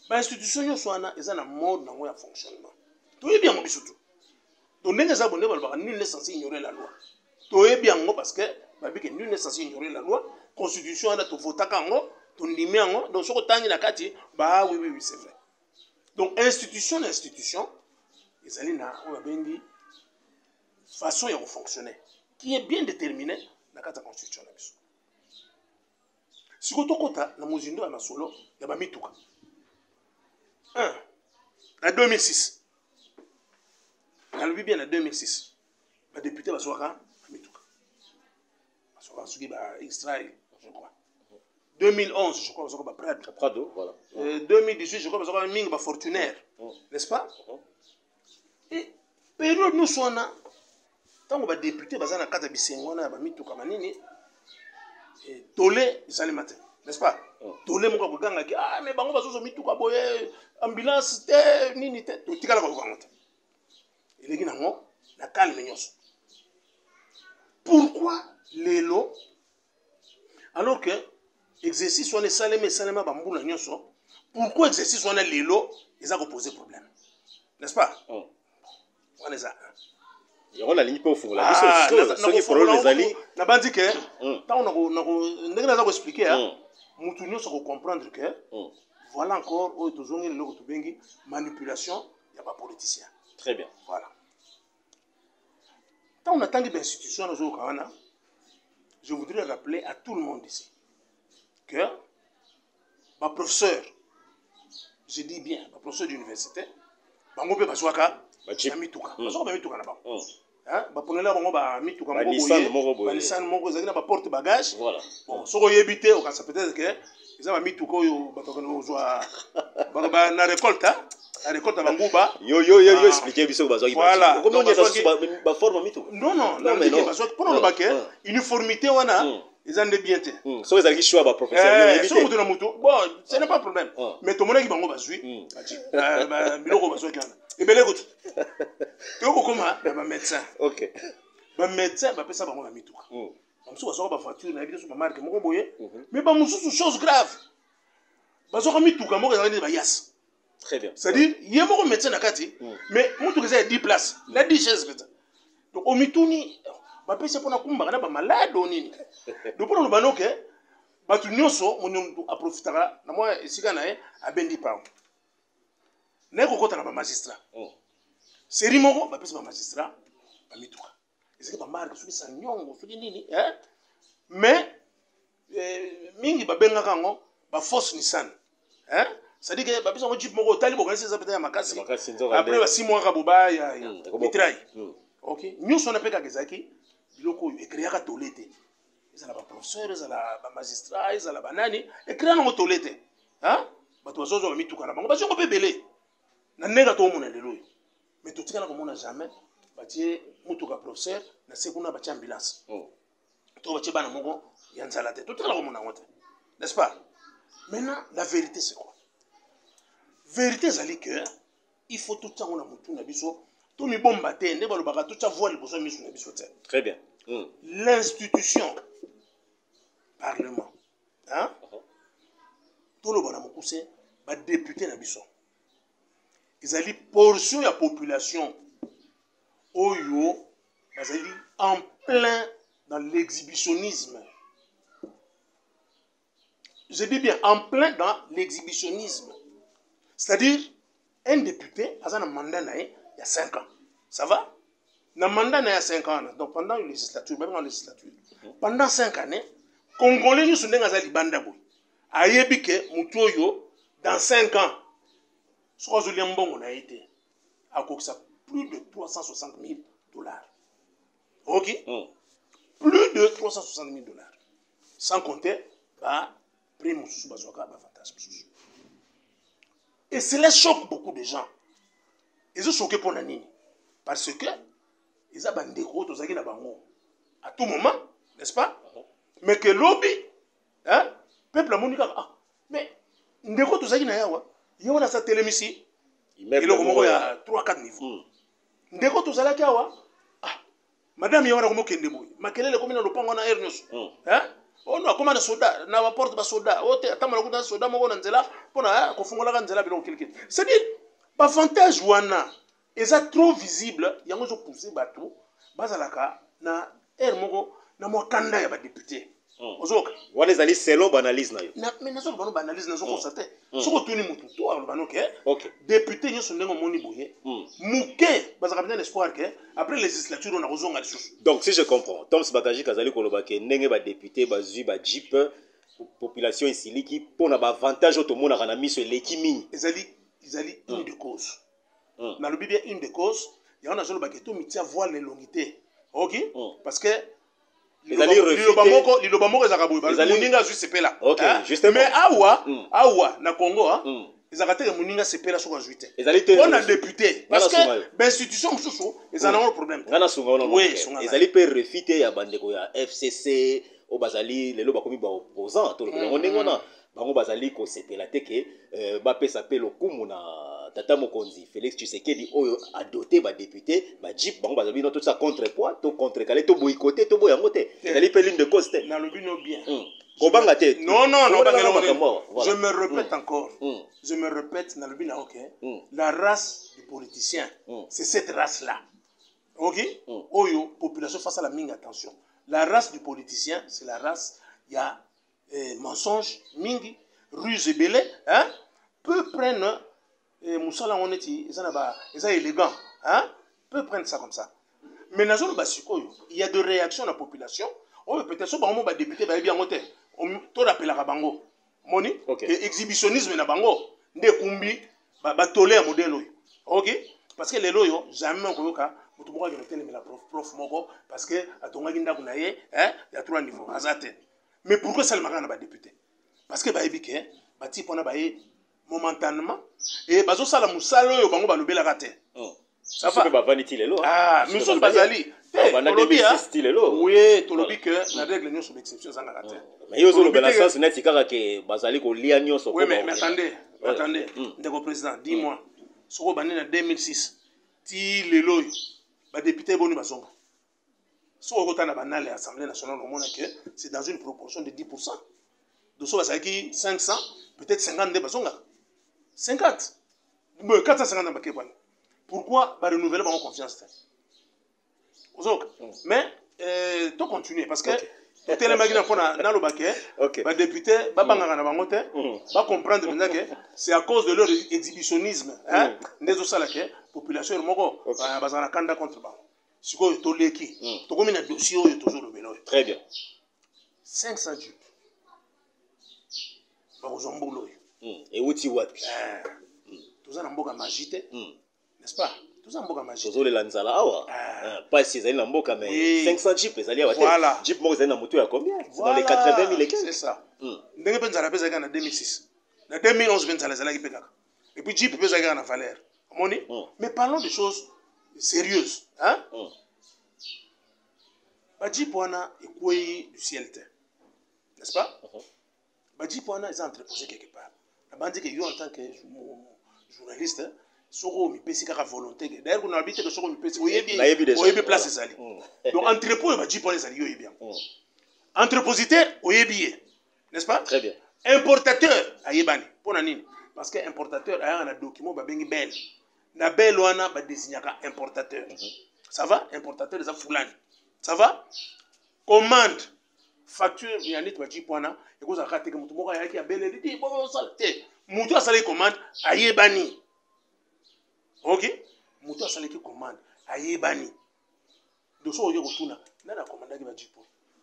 L'institution yo swana eza na mode na ya fonctionnement. Tout bien biso tout. Donc ndenge za bonde balba nul n'est censé ignorer la loi. Tout bien parce que babi que nul n'est censé ignorer la loi. Constitution ana to votaka ngo, to ndimi ngo, donc soko tangi na kati bah oui c'est vrai. Donc institution ezali na on a bengi façon ya fonctionner qui est bien déterminée na kata constitution na biso. Si ko tokota na mozindo ya masolo ya ba mituka. 1 en 2006. Na lobi bien en 2006. Ba député ba soka mituka. Ba soka suki ba Israël je crois. 2011 je crois que c'est Prado. Prado, voilà. 2018 je crois que c'est Ming Fortunaire, n'est-ce pas? Et période nous sommes tant que député bazana kata bisengo na ba mituka manini tolé ça le matin, n'est-ce pas? Tolé mon ganga ki ah mais bango bazozo mituka boye ambulance te nini te tikala ko ngota eleki nango na calme nyos. Pourquoi lelo alors que exercice on est salé salema bambula nyonso, pourquoi exercice on est lelo ils a posé problème, n'est-ce pas? On est ça. On a ligne pour vous là. Ce qui pour les alliés. Na bandi que tant on a expliqué hein. Mutu nyonso ko comprendre que voilà encore au tozongi le ko bengi manipulation ya ba politicien. Très bien. Voilà. Tant on attend que l'institution nous au Kana, je voudrais rappeler à tout le monde ici que ma professeur, je dis bien, ma professeur d'université, bango pe baswaka mituka. Baswaka mituka na bango. Hein? Baponela bango ba mituka moko boye. Ba Nissan moko ezali na ba porte bagage. Voilà. Bon, soko yebité au kansa peut-être que ils ont mituka oyo batokana ozwa ba na récolte hein? La récolte banguba. Yo expliquer biso bazwaki. Voilà. Comment on y ba forme mituka? Non, mais parce que pour le bac uniformité wana ils ont des bien té. So ezali choix ba professeur. So mutu na mutu. Bon, ce n'est pas problème. Mais to monaki bango bazui. Ba biloko bazwaki wana. Ebele gout. Toko koma ba médecin. OK. Ba médecin ba pesa bango na mituka. Bamusu bazwaka ba voiture na biso ba marque moko boye. Mais ba mususu chose grave. Bazwaka mituka moko ezali ba yas. Très bien. C'est-à-dire, il y a beaucoup de médecins à Kati, mais moi, tu as 10 places, il y a 10 chaises. Donc, au Mitouni, c'est pour nous malade. Donc, pour nous, on profitera. Moi, ici, à Bendi Pao. Nous avons un magistrat. C'est Rimoro, c'est un magistrat. C'est un marque, c'est un nyongo, c'est un mais, mingi babenga kango, ba force Nissan. C'est-à-dire que babisa on jeep moko tali bokanisi ça peut-être makasi après 6 mois kaboba ya mitrai. OK nous on appelle kazaki biloko ekreaka tolete ezala ba professeur ezala ba magistrat ezala banani ekrea no tolete hein bato bazozo mituka na bango bazongo pe belé na nega to mona lelo mais to tikala ko mona jamais batie mutuka professeur na sekuna ba ambulance to batie bana moko ya nzala te to tikala ko mona ngote, n'est-ce pas? Maintenant la vérité c'est quoi? Vérité c'est que il faut tout le temps on a mutu na biso to mi bomba te ne balo baka tout ça voile besoin misu na biso te. Très bien. L'institution parlement hein tout le bana mukuse ba député na biso ils allaient portion la population oyo bazali en plein dans l'exhibitionnisme. Je dis bien en plein dans l'exhibitionnisme. C'est-à-dire, un député a un mandat il y a 5 ans. Ça va? Un mandat il y a 5 ans. Donc pendant une législature, même en législature, pendant 5 années, Congolais nous sont dans les bandaboui. Ayebike, Moutoyo, dans 5 ans, ce qu'on a été à plus de 360 000 dollars. OK? Plus de 360 000 dollars. Sans compter, prix Moussou Bazoka, avantage. Et cela choque beaucoup de gens. Ils sont choqués pour la nini. Parce que ils ont bandé à tout moment, n'est-ce pas? Mais que lobby, hein, peuple a monika, mais ndeko tozaki na yawa, yo na sa télémisi, il y a 3-4 niveaux. Ndeko tozalaki yawa, madame yo na komokende boy, makelele komina lopango na ernyos, hein? On a commandé soda, na va porte ba soda, ote atama na soda moko na nzela pona ko fungola ka nzela bilo kiliki. C'est-à-dire avantage wana eza trop visible yango zo pousser bato bazalaka na moko na mokanda ya ba député. Ozoka wana ezali selon banalise na yo. Na mais nazo bano banalise nazo constater. Soko tuni mutu to alobano ke député nyo sondengo moni boye. Muke bazaka bien espoir que après législature on a rozonga lisusu. Donc si je comprends, Tom Bakaji kazali koloba ke ndenge ba député bazui ba jeep population isiliki pona ba avantage to mona kana miso leki mingi. Ezali une de cause. Na lobi bien une de cause, ya on a zolo ba ke to mitia voile longité. OK? Parce que liloba moko ezaka boye moninga azwi sepela mais awa na Congo ezaka te moninga sepela soko azwi te mpona député parce que bainstitution mosusu ezala nango problème ezali mpe refus te ya bandeko ya FCC oyo bazali lelo bakomi baopposant to yango ndenge wana bango bazali kosepela te ke bapesa mpe lokumu na tata mokonzi Félix Tshisekedi oyo adoté badéputé bajip bango bazali no tosa contrepoids to contrekale to boycotté to boya yango te ezali mpe ligne de cause te nalobi no bien kobanga te non je me répète encore je me répète nalobi na ok la race du politicien c'est cette race là ok oyo population face à la mingi attention la race du politicien c'est la race il y a mensonge mingi ruse belé hein peut prendre musala oneti eza élégant hein peut prendre ça comme ça mais na zone basikoyo il y a de réactions dans la population oh peut-être so bango ba député ba bien ngote to rappelaka bango moni exhibitionnisme na bango nde kumbi ba tolé modèle oyo OK parce que les loyo jamais koyoka mutu moko akene telemela prof moko parce que atongaki ndako na ye hein ya 3 niveaux azate mais pourquoi ça le maka na ba député parce que ba ebike ba ti pona ba ye momentanément et bazo sala musalo oyo bango balobelaka te ça va ba vanity lelo nous sommes bazali tolobi lelo oui tolobi que la règle nyo sur l'exception ça ngaka te mais yo zo lobela sens net kaka ke bazali ko lia nyoso oui mais attendez ndeko président dis-moi soko bani na 2006 ti lelo ba député boni bazonga soko kotana banale assemblée nationale on mona que c'est dans une proportion de 10% de so bazaki 500 peut-être 50 de bazonga 50 mais 450 ba kebana pourquoi ba renouveler ba confiance mais to continuer parce que tele magina pona na lo baké ba député ba bangaka na bango te ba comprendre maintenant que c'est à cause de leur exhibitionnisme hein ndezo sala que population moko bazana kanda contre ba siko to leki to komi na dossier oyo toujours le belo très bien 500 jupe ba ozombulo et uti wapi tozana mboka magite n'est-ce pas tozana mboka magite tozo le lanzala awa pas si ezali na mboka mais 500 jeep ezali awa te jeep moko ezali na moto ya combien c'est dans les 80 000 et quelques c'est ça ndenge penza la pesa na 2006 na 2011 penza la zalaki pekaka et puis jeep pesa na valeur moni mais parlons de choses sérieuses hein ba jeep wana ekoyi du ciel te n'est-ce pas ba jeep wana est entreposé quelque part la bandi que yo en tant que journaliste soko mi pesi kaka volonté d'ailleurs qu'on habite que soko mi pesi oyebi place ezali donc entrepôt ba jeep wana ezali yo yebi entrepositeur oyebi n'est-ce pas très bien importateur ayebani pona nini parce que importateur aya na document ba bengi bel na bel wana ba désignaka importateur ça va importateur za fulani ça va commande facture ya nit ba jeep wana ekoza kate ke mutu moko ayaki ya bel dit bon ça te mutu asali commande ayebani OK mutu asali ki commande ayebani do so oyo kotuna na commandaki ba jeep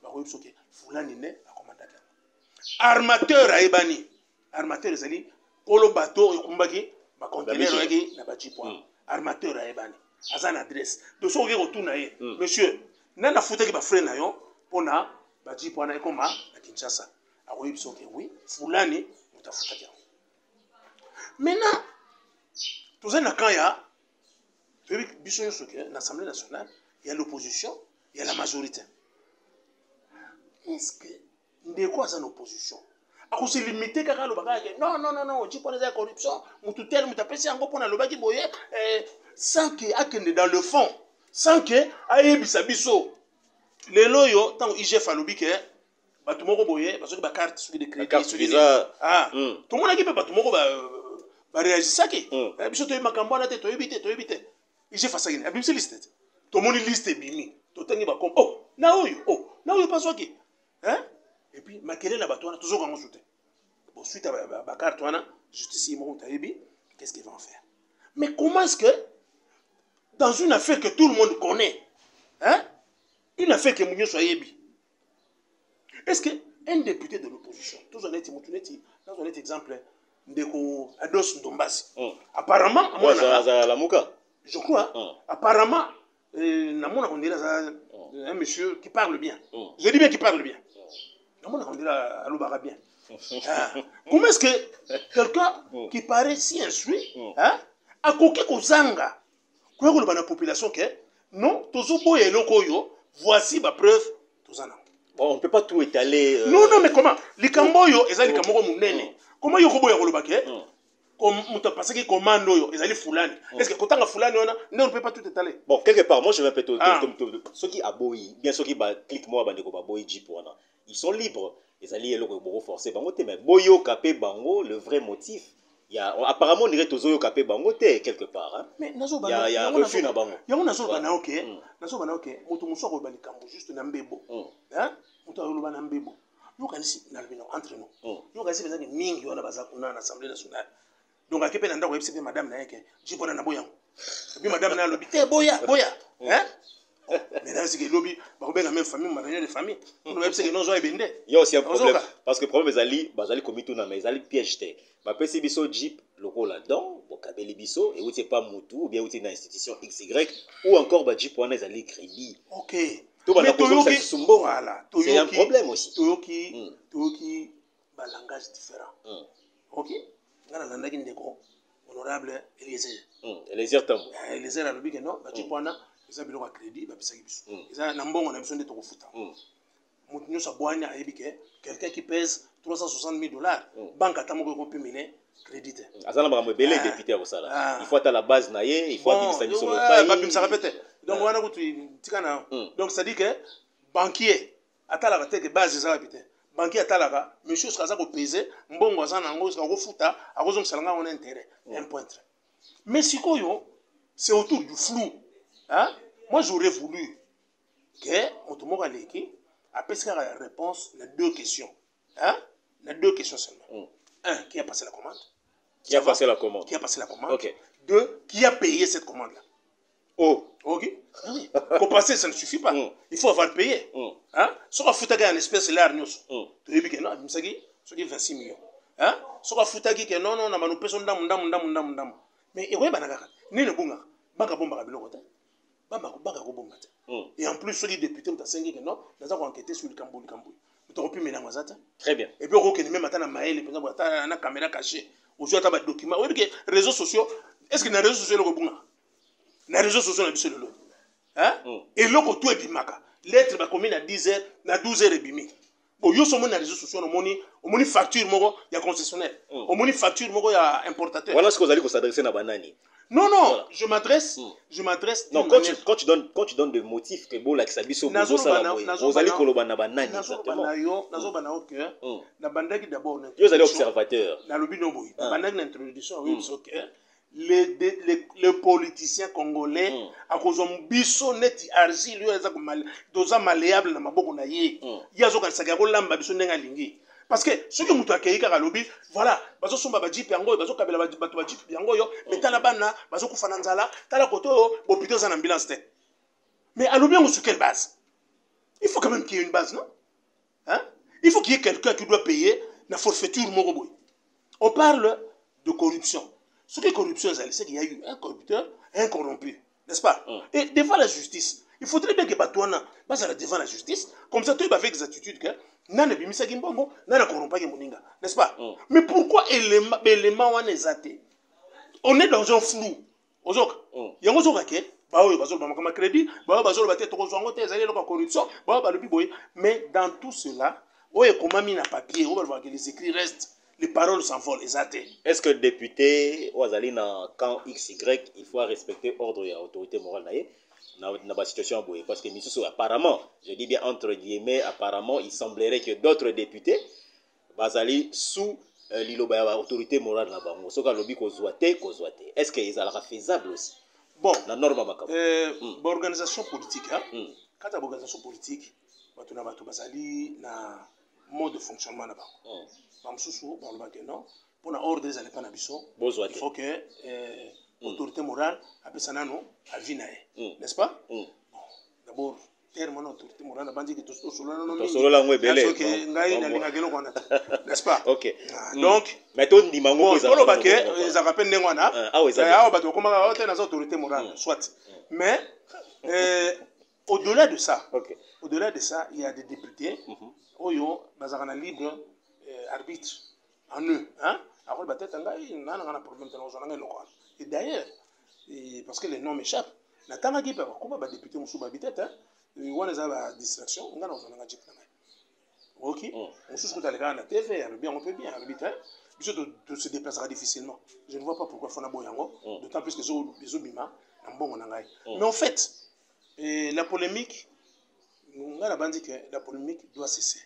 ba ko yipso ke fulani ne a commandaki armateur ayebani armateur ezali polo bateau ekumbaki ba conteneur yaki na ba jeep armateur ayebani azana adresse do so oyo kotuna ye monsieur nana futaki ba frère na yo pona ba jeep wana ekoma na Kinshasa a ko yipso ke oui fulani mutafutaki maintenant tous un quand il y a l'Assemblée nationale, il y a l'opposition, il y a la majorité. Est-ce que de quoi c'est l'opposition? À cause de limiter car le bagage non, tu connais la corruption, mutu tel mutapesi encore pour le bagage boye sans que akende dans le fond, sans que ayebisa biso. Les loyo tant IGF alobi que batu moko boye parce que ba carte sur des crédits sur des tout le monde a qui peut batu moko ba réagissaki biso to makambo na te to yebite ije fasaki na bimsi liste to moni liste bimi to tangi ba kom na oyo paswaki hein et puis makele na bato wana toujours comme soute bon suite à ba carte wana justice mo tayebi qu'est-ce qu'ils vont en faire mais comment est-ce que dans une affaire que tout le monde connaît hein une affaire que munyo so yebi est-ce que un député de l'opposition tous honnête mutuneti dans un exemple ndeko Ados Ndombasi apparemment moi ça la muka je crois apparemment na mona on dirait ça un monsieur qui parle bien. Je dis bien qu'il parle bien. On dirait Alobara bien. Comment est-ce que quelqu'un qui paraît si instruit a coqué Kozanga quoi que la population que non, Tozobo et Lokoyo, voici ma preuve. Bon, on ne peut pas tout étaler. Non, non, mais comment les Camboyo, ils ont les Camboyo Mounene. Comment ils ont le baquet? Comme parce que commande ils allaient Fulani. Est-ce que quand on a Fulani, on ne peut pas tout étaler? Bon, quelque part, moi je vais peut-être. Ceux qui aboyent, bien ceux qui cliquent moi, ils sont libres. Ils allaient le forcer. Mais Boyo Kapé Bango, le vrai motif. Il y a, apparemment, on dirait Tozoyo Kapé Bango, quelque part. Hein. Mais il y a un refus dans Bango. Il y a un azor ok. Nazo ok. Moto muso ko bani kambo juste nambebo. Hein? Moto alo nambebo. Yo kanisi nalbino entre nous. Yo kanisi bezaki mingi wana baza kuna na assemblée nationale. Donc à kepe nanda ko yebise madame na yeke. Jipona na boya. Puis madame na lobi te boya. Hein? Mais là c'est que lobby ba ko benga même famille ma réunion de famille. On yebise que non zo ebende. Il y a aussi un problème parce que le problème bazali commis na mais bazali piège. Ma PC biso Jeep loco là-dedans, bon kabeli biso et où c'est pas Moutou ou bien où c'est une institution XY ou encore ba Jeep wana ezali crédit. OK. Mais voilà, c'est un problème aussi. Toyoki ba langage différent. OK. Ngana landaki ndeko honorable Eliezer. Eliezer Tambo. Eliezer alobi que non, ba Jeep wana eza biloko crédit ba bisaki biso. Eza na mbongo na biso nde tokofuta. Mutu nyosa bwanya ayebi que quelqu'un qui pèse $360,000 banque atamoko ko pimine crédit. Azala ba mbele député à Osala. Il faut à la base naie, il faut abimisa biso le pays. Pas bimisa répéter. Donc wana ko tikana. Donc ça dit que banquier atala ka teke base za habité. Banquier atala ka monsieur skaza ko peser mbongo azana ngo ska ko futa akozo msalanga on intérêt un point. Mais sikoyo c'est autour du flou. Hein? Moi j'aurais voulu que motomoka leki après la réponse, les deux questions. Hein? Les deux questions seulement. Un, qui a passé la commande? Qui a passé la commande? Qui a passé la commande? Ok. Deux, qui a payé cette commande-là? Oh. Ok. Oui. Pour passer, ça ne suffit pas. Il faut avoir payé. Hein? Si on a foutu en espèce là, nous. Tu as dit que non, c'est 26 millions. Hein? Si on a foutu que non, non, on a nous ndam. Mais il y a un ni le bunga. Banka bomba kabilo kote. Banka bomba. Et en plus, ceux qui députés ont dit que non, nous avons enquêté sur le Cambou. Nous avons pu mélanger ça. Très bien. Et puis, on a même atteint la maille, par exemple, la caméra cachée. Aujourd'hui, on a des documents. Oui, les réseaux sociaux, est-ce que les réseaux sociaux sont les réseaux sociaux sont les hein? Et là, tout est bimaka. L'être va commis à 10h, à 12h et bimi. Bon, yo sommes les réseaux sociaux, on a facture, il y a concessionnaire. On a facture, il y a importateur. Voilà ce que vous allez s'adresser à Banani. Non, non, voilà. Je m'adresse. Non, quand tu donnes des motifs que bon, là, que ça bisse au bout, ça va. Vous allez colober na banane. Vous allez observateur. Les politiciens congolais, à cause de biso neti argile, ils sont malléables dans ma boque na ye. Il y a zoka sagaro lamba biso nenga lingi. Parce que ceux qui ont accueilli à lobby, voilà, bazo somba ba jeep yango, bazo kabela ba jeep yango yo, mais tala bana, bazo kufana nzala, tala koto, hôpital en ambulance. Mais à lobby on sur quelle base? Il faut quand même qu'il y ait une base, non? Hein? Il faut qu'il y ait quelqu'un qui doit payer la forfaiture moroboy. On parle de corruption. Ce qui est corruption, c'est qu'il y a eu un corrupteur et un corrompu, n'est-ce pas? Et devant la justice, il faudrait bien que Batouana passe devant la justice, comme ça tu vas avec exactitude que nana bimisa kimbongo nana korompa ki moninga, n'est-ce pas? Mais pourquoi élément wana ezate? On est dans un flou. Ozok yango zoka ke ba oyo bazolo ba makama crédit ba bazolo ba te to kozwango te ezali lokwa corruption ba ba lobi boye. Mais dans tout cela oyo komami na papier on va que les écrits restent, les paroles s'envolent ezate. Est-ce que député Ouazali na camp XY il faut respecter ordre et autorité morale naie? Dans la situation parce que apparemment, je dis bien entre guillemets, apparemment, il semblerait que d'autres députés basali sous l'autorité morale là-bas. Est-ce que ça sera faisable aussi? Bon, la norme organisation politique, quand tu as organisation politique, tu as basali na mode de fonctionnement là-bas. Pour l'ordre des pas il faut que autorité morale après ça non à vie n'est-ce pas? D'abord terme autorité morale a dit que tout cela non n'est-ce pas? OK. Donc mais tout dit mango ça le baquet ils rappellent ndengwana ah ouais ça va ba to comment autorité morale soit mais Au-delà de ça, Ok. au-delà de ça, il y a des députés, oyo, bazarana libre arbitre en eux, hein. Alors, peut-être un gars, il n'a pas de problème de local. Et d'ailleurs, parce que les noms m'échappent, na tanga qui peut comment ba député musu ba bitete, hein. On a la distraction, on a na jip na. Ok, on se trouve à la TV, on peut bien arbitrer. De se déplacera difficilement. Je ne vois pas pourquoi Fona Boyango, d'autant plus que les Obima, mais en fait, la polémique, on a dit que la polémique doit cesser.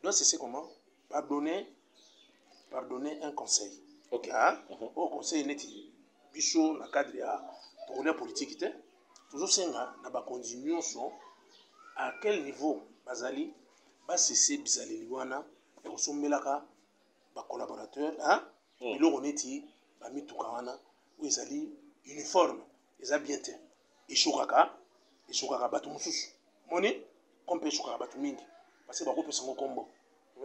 Doit cesser comment? Pardonner un conseil. Ok. Au conseil, il est bichot, dans le cadre de la politique, toujours c'est là, on continuer à quel niveau Bazali va cesser Bizali Liwana et on somme là collaborateurs, hein? Et là on est dit, bah mi tout kana, où ils allaient uniforme, ils ont bien été. Et chokaka batu mususu. Moni, comme pe chokaka batu mingi, parce que bah on peut s'en combo.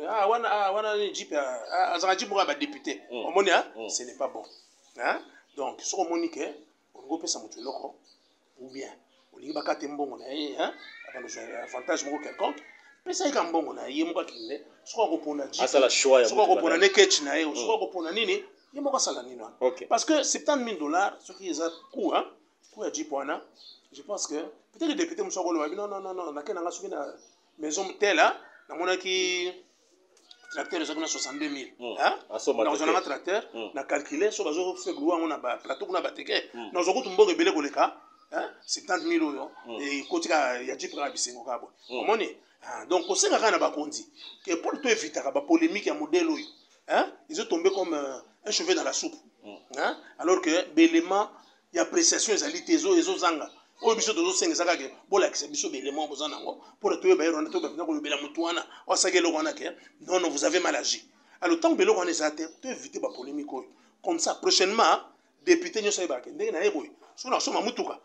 Ah wana ni jeep, azara jeep pour député. On moni hein, ce n'est pas bon, hein? Donc ce qu'on moni que on peut s'en monter loko ou bien on y va quatre mbongo na hein? Avec un avantage mo quelconque. Pesa ika mbongo na ye moka kinde soka kopona jipe asala choix ya soka kopona neketch na ye soka kopona nini ye moka sala nini parce que 70 000 $, ce qui est ça coût hein coût ya jipe wana je pense que peut-être les députés muso ko loba non na kena ngasuki na maison tela na mona ki tracteur ça 62 000 hein na zona tracteur na calculer so bazo fait gloire on a ba plateau kuna bateke na zo kutumboke bele koleka hein 70 000 euros et kotika ya jipe ka bisengo kabo omoni. Donc, on sait que pour éviter la polémique à modèle, hein, ils ont tombé comme un cheveu dans la soupe. Hein, alors que, l'élément, il y a appréciation, ils ont dit, ils ont zanga. Oh, biso tozo senga saka ke bola kise biso l'élément bozana ngo pour to ba yero na to ba ko bela mutuana o sagelo wana ke non vous avez mal agi. Alors tant que on est até to éviter la polémique comme ça prochainement député nyo saibake ndenge na yeboy so na so mamutuka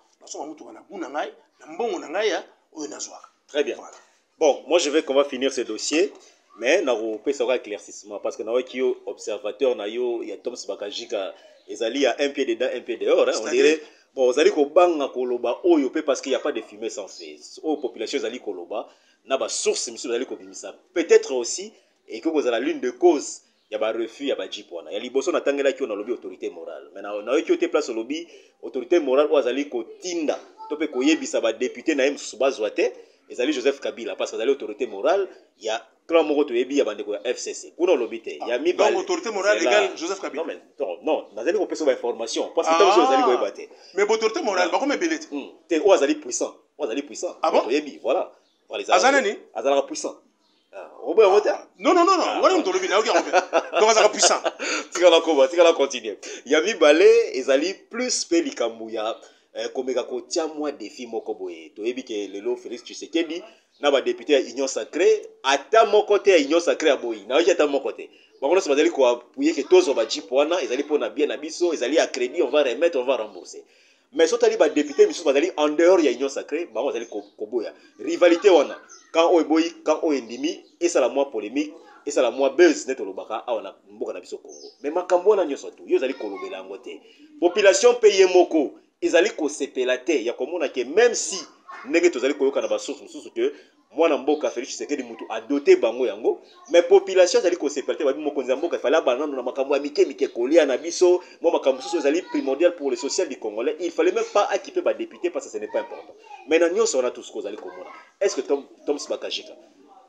na kuna ngai na mbongo na ngai ya o na zwa. Très bien. Voilà. Bon, moi je veux qu'on va finir ce dossier, mais nous avons un éclaircissement parce que nous avons observateur, il y a Thomas Bakajika, ils allaient à un pied dedans, un pied dehors. Hein, on dirait, bon, vous allez au bang à Koloba, parce qu'il n'y a pas de fumée sans feu. Aux populations, vous allez Koloba, n'a pas source, monsieur, vous allez ça. Peut-être aussi, et que vous avez la lune de cause, il y a un refus, il y a un jipona. Il y a l'Iboso, on a tangé là qui ont lobby autorité morale. Maintenant, on a eu qui ont place au lobby, autorité morale, vous allez Kotinda, topé Koyebisa, député, Naïm Soubazouate. Et allez Joseph Kabila parce que vous avez l'autorité morale, il y a clan Moroto Ebi, il y a FCC. Pour l'obité, il y a mis donc l'autorité morale égale Joseph Kabila. Non mais non, vous allez repérer information parce que vous allez vous battre. Mais l'autorité morale, par contre, mais belette. Vous allez puissant, vous allez puissant. Ah bon? Ebi, voilà. Azanani? Azala puissant. Non, voilà on te le dit, donc Azala puissant. Tu vas continuer. Il y a mis balé, ils allaient plus Pelikamouya. Comme il moi défi moko boye to yebi ke lelo Félix Tshisekedi na ba député à Union Sacrée ata mon côté à Union Sacrée à boyi na ata mon côté bango so bazali ko appuyer que tozo ba jipwana ils allaient pour na bien na biso ils allaient à crédit on va remettre on va rembourser mais so tali ba député miso bazali en dehors ya Union Sacrée bango bazali ko boya rivalité wana quand o boyi quand o endimi et ça la moi polémique et ça la moi buzz neto lobaka awana mboka na biso Congo mais makambo na nyoso tu yo zali ko lobela ngote population paye moko ils allaient s'épeler il y a comme on que même si nègre tous allaient koyoka na basource mususu que moi na mboka Félix Tshisekedi mutu a doté bango yango mais population allaient s'épeler ba bimo konza mboka fallait banana na makambo ya mike kolia na biso moi makambo mususu allaient primordial pour le social du Congolais il fallait même pas équiper ba député parce que ce n'est pas important maintenant nous on a tous cause allaient komona est-ce que Tom Bakajika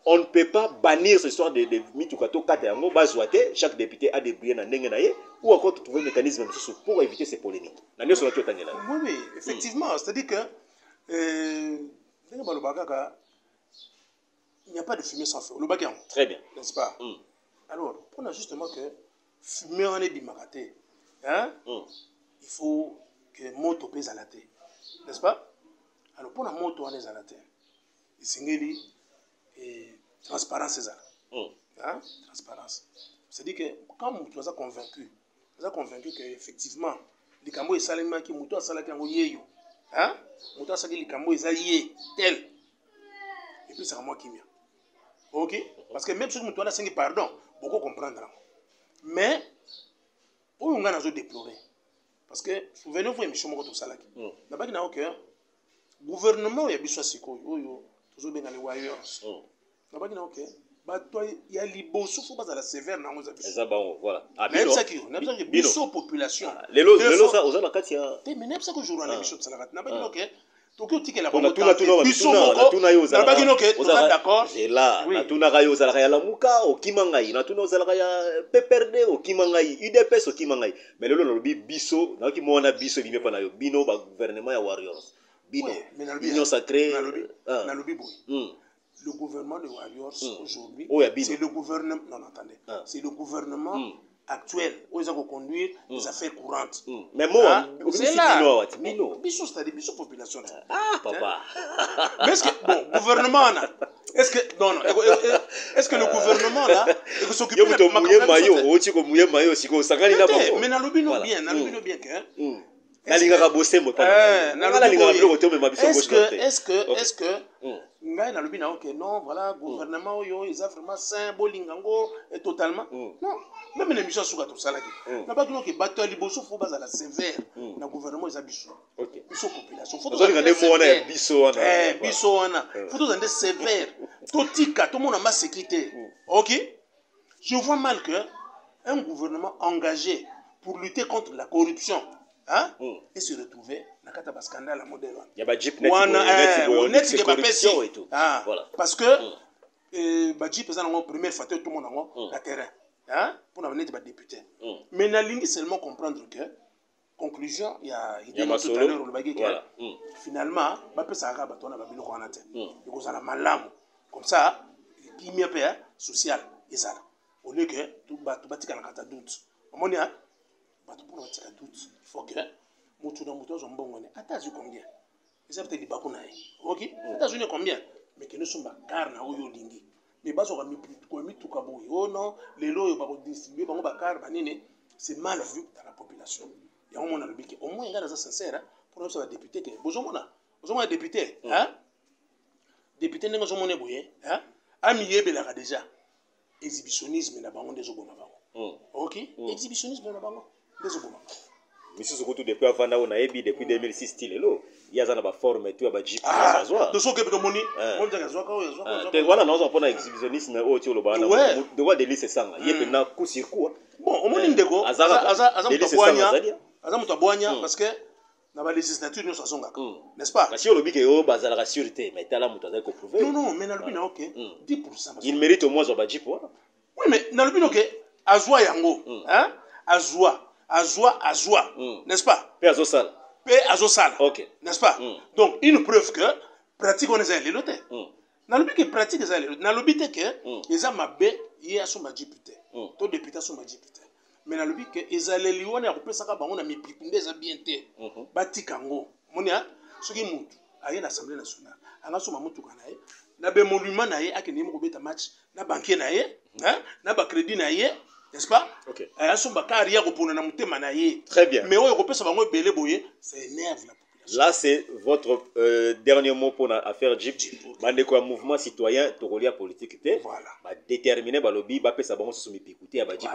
on ne peut pas bannir ce soir de mitukato kata yango bazouate chaque député a débrouillé na ndenge na ye ou encore trouver un mécanisme pour éviter ces polémiques. Oui, effectivement, c'est-à-dire que il n'y a pas de fumée sans feu. Très bien. N'est-ce pas? Alors, on a justement que fumer en est bimarate. Hein? Il faut que moto pèse à la tête. N'est-ce pas? Alors, pour la moto en est à la tête, il s'engage et transparence c'est ça. Hein? Transparence. C'est-à-dire que quand tu es convaincu, qu'effectivement, les cambo est salement qui mouton sala qui yeyo. Hein? Mouton sala qui les cambo est yé tel. Et puis c'est à moi qui vient. Ok? Parce que même si mouton a singé pardon, beaucoup comprendront. Mais, on a déplorer. Parce que, souvenez-vous, émission Moko Salaki. D'abord, il n'y a aucun. gouvernement ya biso sikoyo oyo tozobenga les warriors nabaki na ok bato ya liboso fo bazala sévère nango za biso eza bango voilà nayebisaki biso population lelo ça oza na kati ya te mais nayebisaki aujourd'hui na biso tosalaka nabaki na ok toki otikela biso moko nabaki na ok toza d'accord natunaka yo ozalaka ya lamuka okima ngai natuna ozalaka ya PPRD okima ngai UDPS okima ngai mais lelo nalobi biso nayoki mona biso ebimi mpa na yo bino bagouvernement ya warriors bino union sacrée nalobi boye le gouvernement de Warriors aujourd'hui, c'est le gouvernement. Non, attendez. C'est le gouvernement actuel où ils ont conduire les affaires courantes. Mais moi, c'est là. Biso, c'est-à-dire biso population. Ah, papa. Mais est-ce que bon, gouvernement là, est-ce que non, est-ce que le gouvernement là, il s'occupe de la maillot, mais n'alubino bien que. Est-ce que ngai na lobi na ok non voilà gouvernement oyo ils a vraiment sain bolingango et totalement non même les missions suka to salaki na ba kino ke bato liboso fo baza la sévère na gouvernement ils a biso biso population faut biso wana faut to zande sévère totika tout monde a ma sécurité OK je vois mal que un gouvernement engagé pour lutter contre la corruption hein et se retrouver na kata ba scandale modèle ya ba jeep net corruption et tout voilà parce que ba jeep ça na première facteur tout le monde na la terrain hein pour na venir ba député mais na lingi seulement comprendre que conclusion il y a tout à l'heure le bagage voilà finalement ba pesa ka ba tona ba biloko wana te ko ça la malamu comme ça qui mieux paix social ezala au lieu que tout ba tika na kata doute omoni hein bato pour na tika doute il faut que mutu na mutu zo mbongo ne atazu combien ils ont peut-être libako na OK atazu ne combien mais que nous sommes car na oyo lingi mais bazo ka mi ko mi tuka boy oh non les loyo ba ko distribuer bango ba car ba nene c'est mal vu dans la population ya on a le bique au moins ngana za sincère pour nous ça député que bozo mona député hein député ndenge zo mona boye hein ami yebela déjà exhibitionnisme na bango ndezo boma bango OK exhibitionnisme na bango ndezo boma Monsieur Sokoto depuis avant na ebi depuis 2006 style lo il y a ça na ba forme tu ba jeep ça zoa to so ke pe moni on dirait zoa ka o zoa te voilà nous on pona exhibitionnisme o ti lo ba na de wa delice sanga yepe na coup sur coup bon au moni ndeko aza muto boanya parce que na ba législature nous sazonga n'est-ce pas parce que le bique o bazala la sûreté mais tala muto azali ko prouver non mais na lobi na OK 10% il mérite au moins ba jeep voilà oui mais na lobi OK azwa yango hein azwa n'est-ce pas pe azosala OK n'est-ce pas donc une preuve que pratique on est les lotés na lobi que pratique ça na lobi te que eza mabe ye asoma député to député asoma député mais na lobi que ezaleli wana ya kopesaka bango na mipiku nde eza bien te batika ngo moni a soki mutu aye na assemblée nationale anga soma mutu kana ye na be monument na ye akende mo kobeta match na banquier na ye hein na ba crédit na ye n'est-ce pas OK asomba carrière kopona na mutema na ye très bien mais oyo kopesa bango belé boye ça énerve la population là c'est votre dernier mot pour affaire Jeep bandeko ya mouvement citoyen tokolia politique te voilà ba déterminer ba lobby ba pesa bango soso mipikuté ya ba Jeep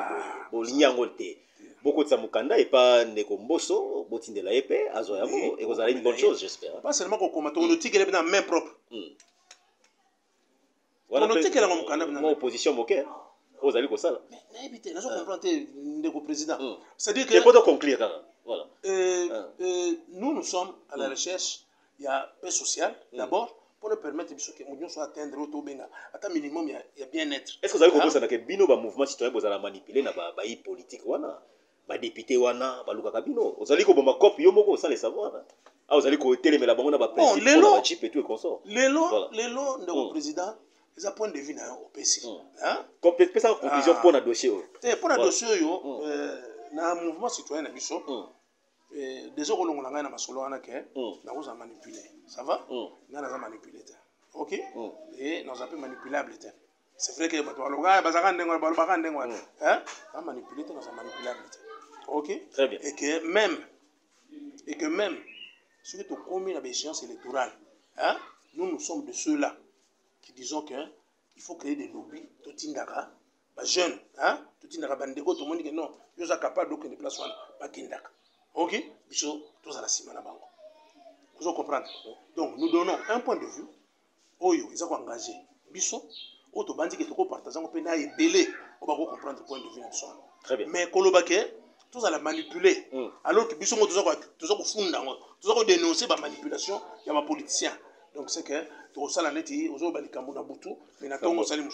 bolingi yango te beaucoup de samukanda et pas ndeko mboso botindela épée azo yango et vous allez une bonne chose j'espère pas seulement qu'on commente on tique les dans main propre voilà on tique la mukanda dans opposition moké vous allez ko ça mais éviter nazo comprendre ndeko président c'est-à-dire que c'est pour conclure voilà nous sommes à la recherche il y a paix sociale d'abord pour nous permettre que nous soit atteindre au benga à minimum il y a bien-être est-ce que vous avez compris ça que bino ba mouvement citoyen vous allez manipuler na ba politique wana ba député wana ba luka kabino vous allez ko bomba copie yo moko sans le savoir ah vous allez ko télémela bango na ba principe pour ba chip et tout et consort lelo ndeko président les point de vue na opesi hein complète ça conclusion pour na dossier pour na dossier yo na mouvement citoyen na biso déjà ko longola ngai na masolo wana ke na ko za manipuler ça va na za manipuler OK et nous appelle manipulable c'est vrai que bato baloga bazaka ndengo balobaka ndengo hein na manipuler nous za manipulable OK très bien et que même si tu commis la échéance électorale hein nous sommes de ceux-là qui disons que il faut créer des lobbies to tindaka ba jeunes hein to tindaka bandeko to moni que non yo za capable de place wana ba kindaka OK biso to za la sima na bango Vous comprenez? Donc nous donnons un point de vue. Oyo, ils ont engagé. Bisso, auto bandi qui est partagé, on peut y délai. On va comprendre le point de vue. Très bien. Mais Kolobake, tous à la manipuler. Alors que Bisso, tous à dénoncer la manipulation, il y a ma politicien. Donc c'est que tout ça, la neti, aux autres, les Camerounais, Boutou, mais n'attendons pas salim.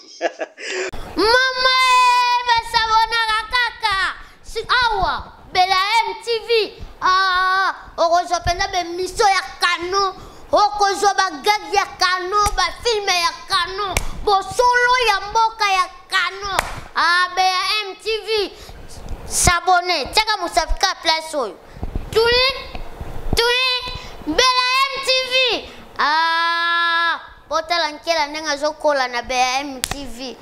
Maman, savona kaka. Si awa, bela MTV. Ah, orozopenda be miso ya kano. Okozo ba gag ya kano, ba film ya kano. Bo solo ya mboka ya kano. Ah, be MTV. S'abonner. Teka musafika place oyo. Tui, bela MTV. Ah, botala nkela nenga zokola na be MTV.